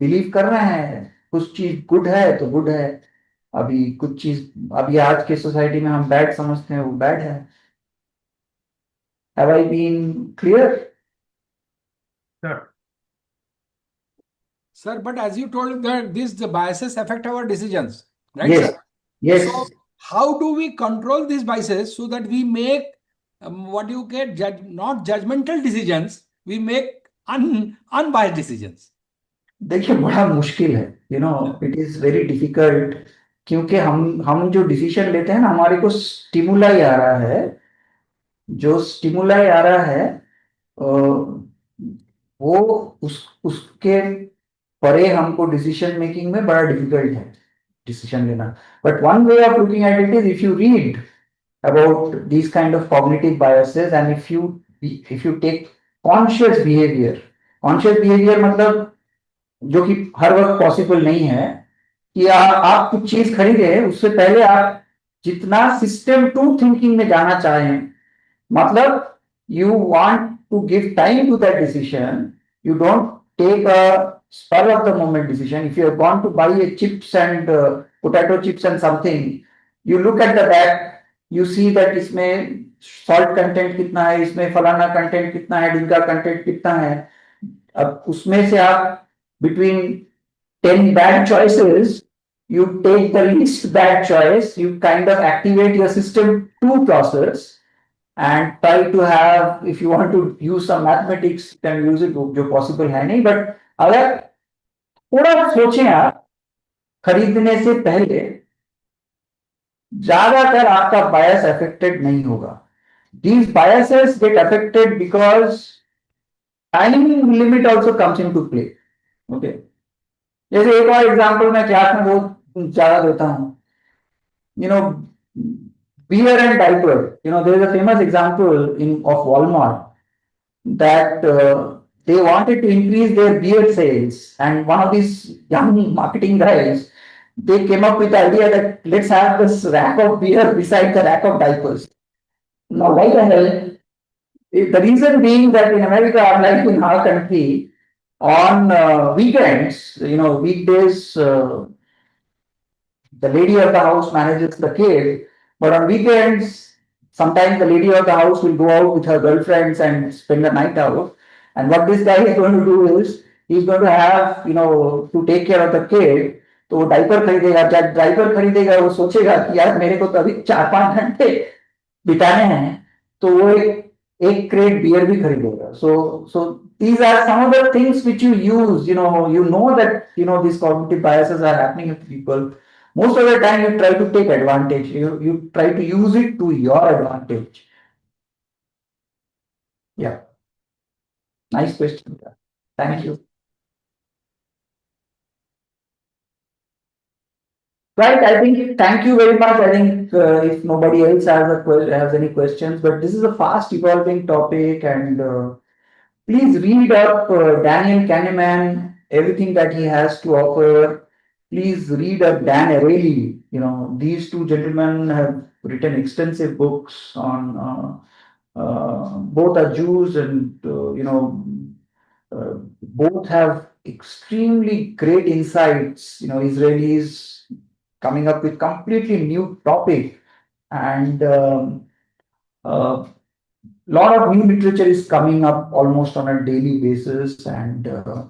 बिलीव कर रहे हैं, कुछ चीज गुड है तो गुड है, अभी कुछ चीज अभी आज के सोसाइटी में हम बैड समझते हैं, वो बैड है. Have I been clear? Sir, Sir, but as you told that the biases affect our decisions, right, Yes. sir? Yes. So how do we control these biases so that we make what you get not judgmental decisions, we make unbiased decisions? देखिए बड़ा मुश्किल है, it is very difficult. क्योंकि हम जो decision लेते हैं ना, हमारे को स्टिमुलाई आ रहा है, जो स्टिमुलाई आ रहा है वो उसके परे हमको डिसीजन मेकिंग में बड़ा डिफिकल्ट है डिसीजन लेना. But one way of looking at it is, if you read about these kind of cognitive biases, and if you take conscious behavior मतलब जो कि हर वक्त पॉसिबल नहीं है, कि आप कुछ चीज खरीदे उससे पहले आप जितना सिस्टम टू थिंकिंग में जाना चाहें, मतलब you want to give time to that decision. You don't take a spur of the moment decision. If you have gone to buy a chips and potato chips and something, you look at the back, you see that इसमें salt content कितना है, इसमें फलाना content कितना है, ढिंका content कितना है. अब उसमें से आप between 10 bad choices, you take the least bad choice, you kind of activate your system two process and try to have, if you want to use some mathematics, then use it, जो possible है नहीं, but अगर थोड़ा सोचें आप खरीदने से पहले, ज्यादातर आपका बायस अफेक्टेड नहीं होगा. These biases get affected because time limit also comes into play. Okay. जैसे एक और एग्जांपल मैं क्लास में बहुत ज्यादा देता हूँ. You know, beer and diaper. You know, there is a famous example in of Walmart that they wanted to increase their beer sales, and one of these young marketing guys, they came up with the idea that let's have this rack of beer beside the rack of diapers. Now, why the hell? The reason being that in America, unlike in our country, on weekends, you know, weekdays, the lady of the house manages the kid, but on weekends, sometimes the lady of the house will go out with her girlfriends and spend the night out. And what this guy is going to do is he's going to have, you know, to take care of the kid. तो वो diaper खरीदेगा. जब diaper खरीदेगा वो सोचेगा कि यार मेरे को तो अभी 4-5 घंटे बिताने हैं, तो वो एक क्रेट बियर भी खरीदेगा. So these are some of the things which you use. You know that these cognitive biases are happening with people. Most of the time you try to take advantage. You try to use it to your advantage. Yeah. Nice question. Thank you. Right. I think thank you very much. I think if nobody else has any questions, but this is a fast evolving topic, and please read up Daniel Kahneman, everything that he has to offer. Please read up Dan Ariely. These two gentlemen have written extensive books on both are Jews, and both have extremely great insights. Israelis coming up with completely new topic, and lot of new literature is coming up almost on a daily basis, and uh,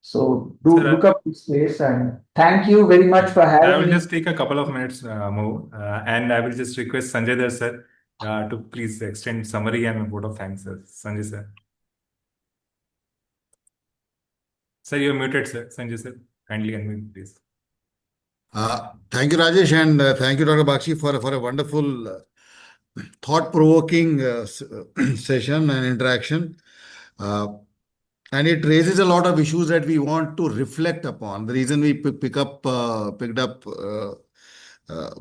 so do Sir, look up this place, and thank you very much for I having will me. just take a couple of minutes more, and I will just request Sanjay Dar sir to please extend summary and a vote of thanks, sir. Sanjay sir. Sir, you're muted, sir. Sanjay sir, kindly unmute, please. Thank you, Rajesh, and thank you, Dr. Bakshi, for a wonderful, thought-provoking session and interaction. And it raises a lot of issues that we want to reflect upon. The reason we picked up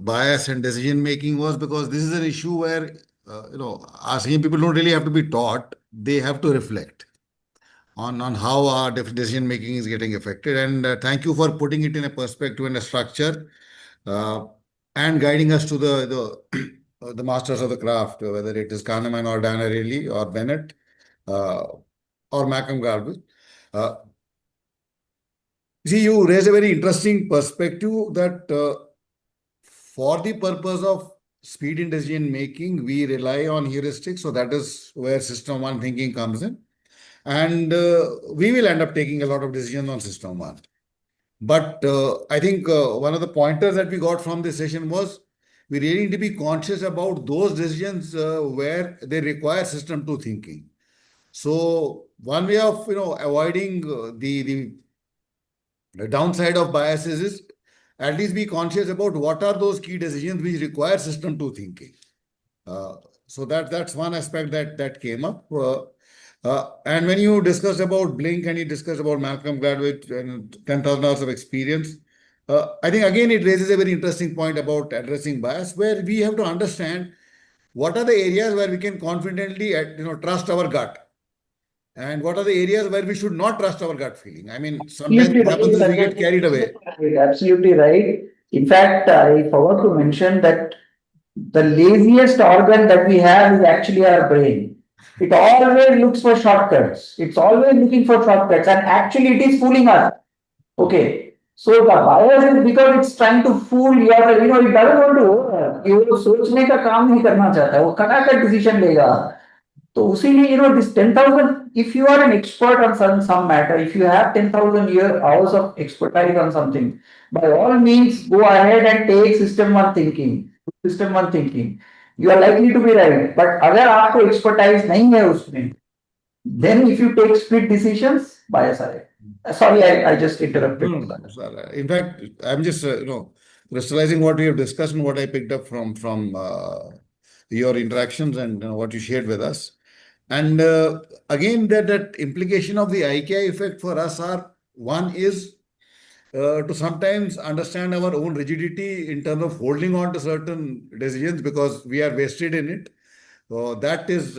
bias and decision making was because this is an issue where our senior people don't really have to be taught; they have to reflect on how our decision making is getting affected. And thank you for putting it in a perspective and a structure, uh, and guiding us to the masters of the craft, whether it is Kahneman or Dan Ariely or Bennett, uh, or Malcolm Gladwell. Uh, See, you raise a very interesting perspective that for the purpose of speed in decision making, we rely on heuristics. So that is where system one thinking comes in. And we will end up taking a lot of decisions on system one. But I think one of the pointers that we got from this session was we really need to be conscious about those decisions where they require system two thinking. So one way of avoiding the downside of biases is at least be conscious about what are those key decisions which require system two thinking. So that's one aspect that came up. And when you discussed about Blink and you discussed about Malcolm Gladwell and 10,000 hours of experience, I think again it raises a very interesting point about addressing bias, where we have to understand what are the areas where we can confidently trust our gut. and what are the areas where we should not trust our gut feeling. I mean, sometimes what happens is we get carried away. Absolutely right. In fact, I forgot to mention that the laziest organ that we have is actually our brain. It always looks for shortcuts. It's always looking for shortcuts, and actually, it is fooling us. Okay. So the bias is because it's trying to fool your, it doesn't want to, वो सोचने का काम नहीं करना चाहता है, वो खटाखट decision लेगा. तो उसीलिए this 10,000, if you are an expert on some matter, if you have 10,000 hours of expertise on something, by all means go ahead and take system one thinking. System one thinking. You are likely to be right. But अगर आपको expertise नहीं है उसमें, then if you take split decisions, bias आएगा. Sorry, I just interrupted. No. In fact, I'm just crystallizing what we have discussed and what I picked up from your interactions and what you shared with us. And again, that implication of the IKI effect for us are, one is to sometimes understand our own rigidity in terms of holding on to certain decisions because we are vested in it. So that is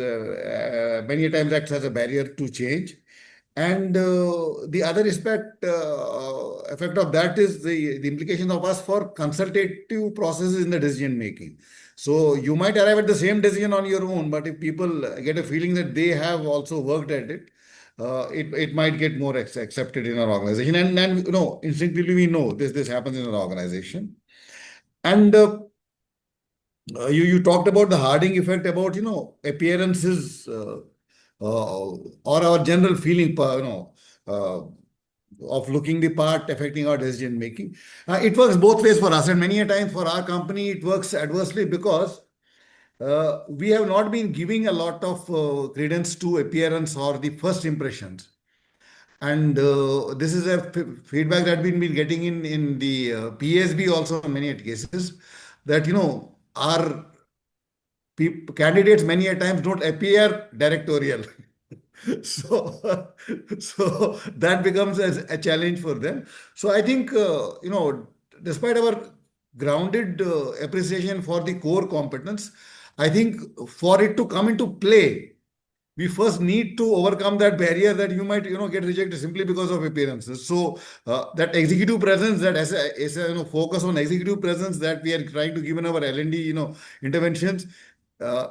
many times acts as a barrier to change. And the other effect of that is the implication of us for consultative processes in the decision making. So you might arrive at the same decision on your own, but if people get a feeling that they have also worked at it, it might get more accepted in our organization. And instinctively we know this happens in our organization. And you talked about the Harding effect, about appearances or our general feeling, of looking the part affecting our decision making. It works both ways for us, and many a time for our company it works adversely because we have not been giving a lot of credence to appearance or the first impressions. And this is a feedback that we've been getting in the PSB also in many cases, that our candidates many a times don't appear directorial. so so that becomes a challenge for them. So I think despite our grounded appreciation for the core competence, I think for it to come into play, we first need to overcome that barrier that you might get rejected simply because of appearances. So that executive presence, that as a focus on executive presence that we are trying to give in our L&D interventions uh,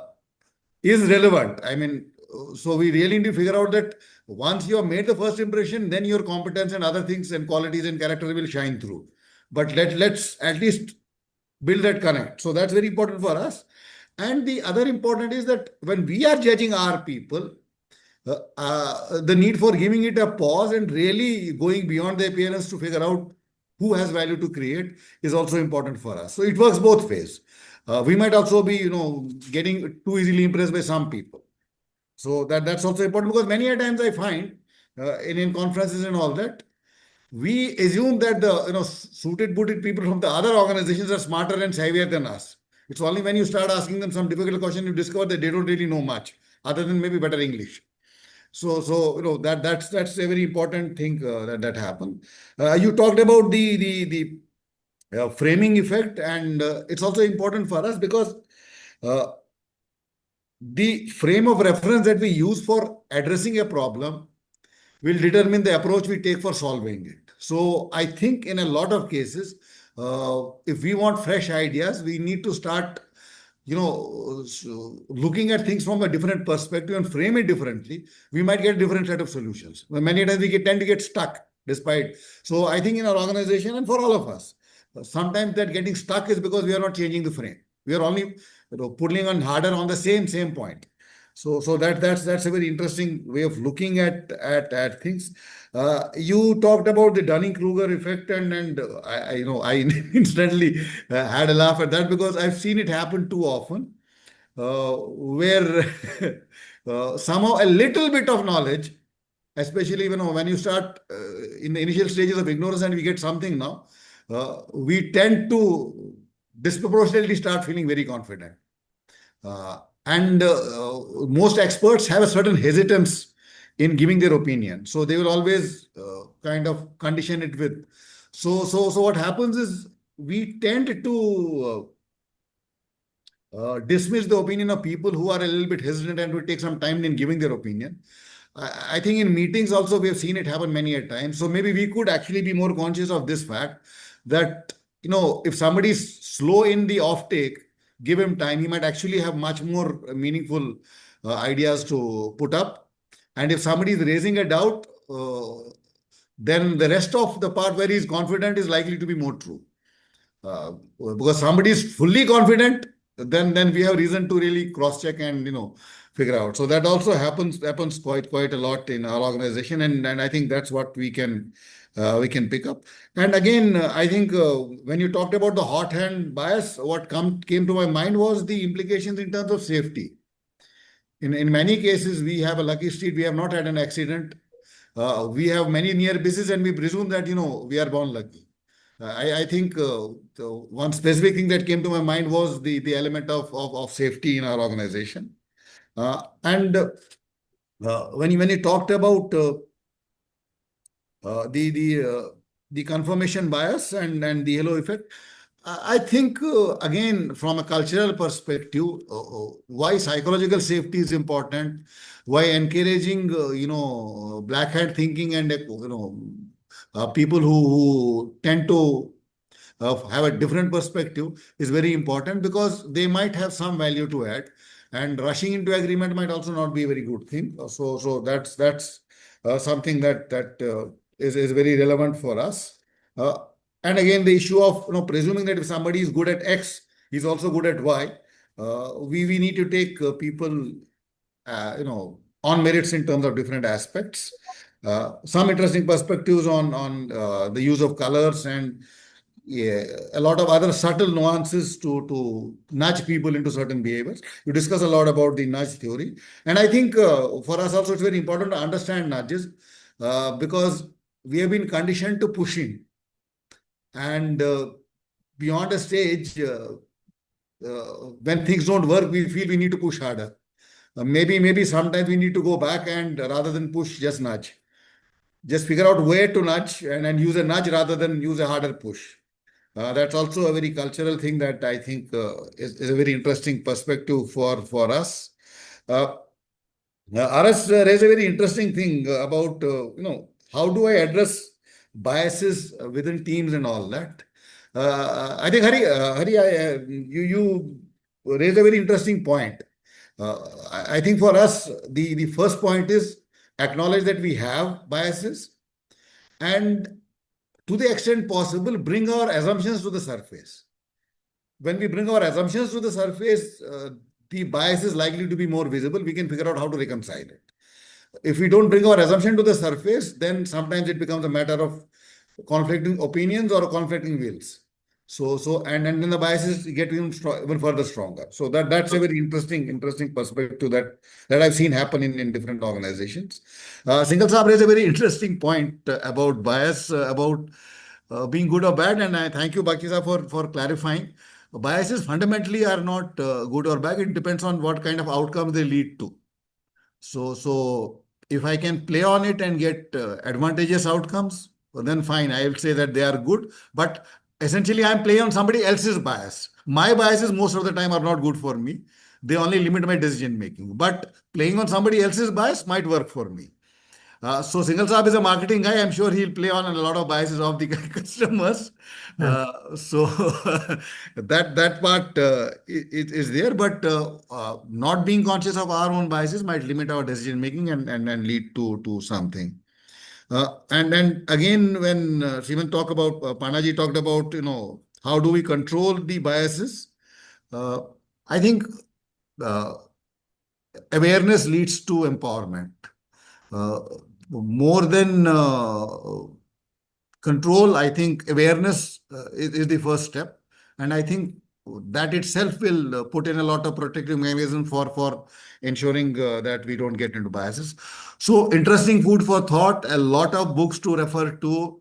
is relevant. I mean, so we really need to figure out that once you have made the first impression, then your competence and other things and qualities and character will shine through. But let's at least build that connect. So that's very important for us. And the other important is that when we are judging our people, the need for giving it a pause and really going beyond the appearance to figure out who has value to create is also important for us. So it works both ways. We might also be, getting too easily impressed by some people. So that's also important because many a times I find in conferences and all that, we assume that the suited booted people from the other organizations are smarter and savvier than us. It's only when you start asking them some difficult question you discover that they don't really know much other than maybe better English. So that's a very important thing that happened. You talked about the framing effect, and it's also important for us because uh, the frame of reference that we use for addressing a problem will determine the approach we take for solving it. So I think in a lot of cases, if we want fresh ideas, we need to start, looking at things from a different perspective and frame it differently. We might get a different set of solutions. Many times we tend to get stuck despite. So I think in our organization and for all of us, sometimes that getting stuck is because we are not changing the frame. We are only pulling on harder on the same point. So that's a very interesting way of looking at things. You talked about the Dunning-Kruger effect, and I instantly had a laugh at that because I've seen it happen too often, where somehow a little bit of knowledge, especially when you start in the initial stages of ignorance and we get something now, we tend to disproportionately start feeling very confident. And most experts have a certain hesitance in giving their opinion. So they will always kind of condition it with. So what happens is we tend to dismiss the opinion of people who are a little bit hesitant and will take some time in giving their opinion. I think in meetings also we have seen it happen many a time. So maybe we could actually be more conscious of this fact that, if somebody is slow in the offtake, give him time, he might actually have much more meaningful ideas to put up. And if somebody is raising a doubt, then the rest of the part where he is confident is likely to be more true. Because somebody is fully confident, then we have reason to really cross check and figure out. So that also happens quite a lot in our organization, and I think that's what we can pick up. And again, I think when you talked about the hot hand bias, what came to my mind was the implications in terms of safety. In many cases, we have a lucky street. We have not had an accident. We have many near misses, and we presume that we are born lucky. I think the one specific thing that came to my mind was the element of safety in our organization. And when you talked about the confirmation bias and the halo effect, I think again from a cultural perspective, why psychological safety is important, why encouraging black hat thinking and people who tend to have a different perspective is very important, because they might have some value to add, and rushing into agreement might also not be a very good thing. So that's something that is very relevant for us. Uh, and again, the issue of presuming that if somebody is good at X, he's also good at Y. We need to take people on merits in terms of different aspects. Some interesting perspectives on the use of colors, and yeah, a lot of other subtle nuances to nudge people into certain behaviors. You discuss a lot about the nudge theory. And I think for us also, it's very important to understand nudges, because we have been conditioned to pushing. And beyond a stage, when things don't work, we feel we need to push harder. Maybe sometimes we need to go back and rather than push, just nudge. Just figure out where to nudge, and use a nudge rather than use a harder push. That's also a very cultural thing that I think is a very interesting perspective for us. Uh, RS raised a very interesting thing about how do I address biases within teams and all that. I think Hari, you raised a very interesting point. I think for us the first point is acknowledge that we have biases, and to the extent possible, bring our assumptions to the surface. When we bring our assumptions to the surface, the bias is likely to be more visible. We can figure out how to reconcile it. If we don't bring our assumption to the surface, then sometimes it becomes a matter of conflicting opinions or conflicting wills. And then the biases get even further stronger. So that's a very interesting perspective that I've seen happen in different organizations. Singhal Saab raised a very interesting point about bias, about being good or bad, and I thank you, Bakisa, for clarifying. Biases fundamentally are not good or bad. It depends on what kind of outcomes they lead to. So if I can play on it and get advantageous outcomes, well, then fine, I will say that they are good. But essentially, I'm playing on somebody else's bias. My biases most of the time are not good for me. They only limit my decision making. But playing on somebody else's bias might work for me. So Singhal Saab is a marketing guy. I'm sure he'll play on a lot of biases of the customers. So that part is there, but not being conscious of our own biases might limit our decision making and lead to something. And then again, when Sriman talked about, Panaji talked about, how do we control the biases? I think uh, awareness leads to empowerment. Uh, More than control, I think awareness is the first step. And I think that itself will put in a lot of protective mechanism for ensuring that we don't get into biases. So interesting food for thought, a lot of books to refer to,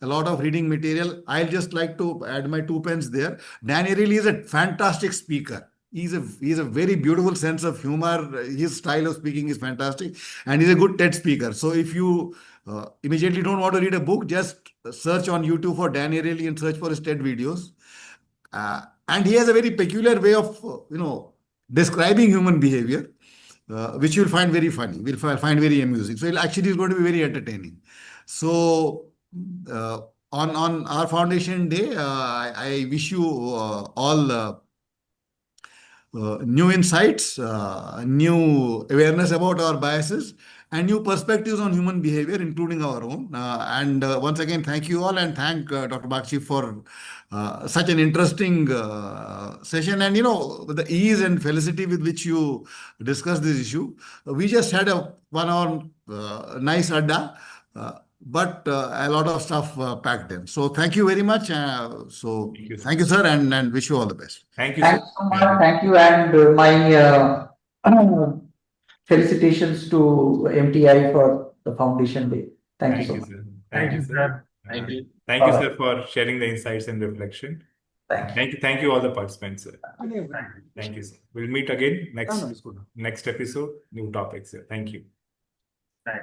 a lot of reading material. I'll just like to add my 2 pence there. Dan Ariely is a fantastic speaker. He's a very beautiful sense of humor. His style of speaking is fantastic, and he's a good TED speaker. So if you immediately don't want to read a book, just search on YouTube for Dan Ariely and search for his TED videos. And he has a very peculiar way of describing human behavior. which you'll find very funny. We'll find very amusing. So it actually is going to be very entertaining. So on our foundation day, I wish you all new insights, new awareness about our biases, and new perspectives on human behavior, including our own. And once again, thank you all, and thank Dr. Bakshi for such an interesting session. And the ease and felicity with which you discussed this issue. We just had a 1 hour nice adda. But a lot of stuff packed in. So thank you very much. Thank you, sir. Thank you, sir, and wish you all the best. Thank you, Thank sir. you so much. Thank you, and my felicitations to MTI for the Foundation Day. Thank you so much. sir. Thank you, sir. Thank you. Thank you, Bye-bye. sir, for sharing the insights and reflection. Thank you. Thank you all the participants, sir. Thank you. Thank you, sir. We'll meet again No, no, it's good. next episode, new topics, sir. Thank you. Right.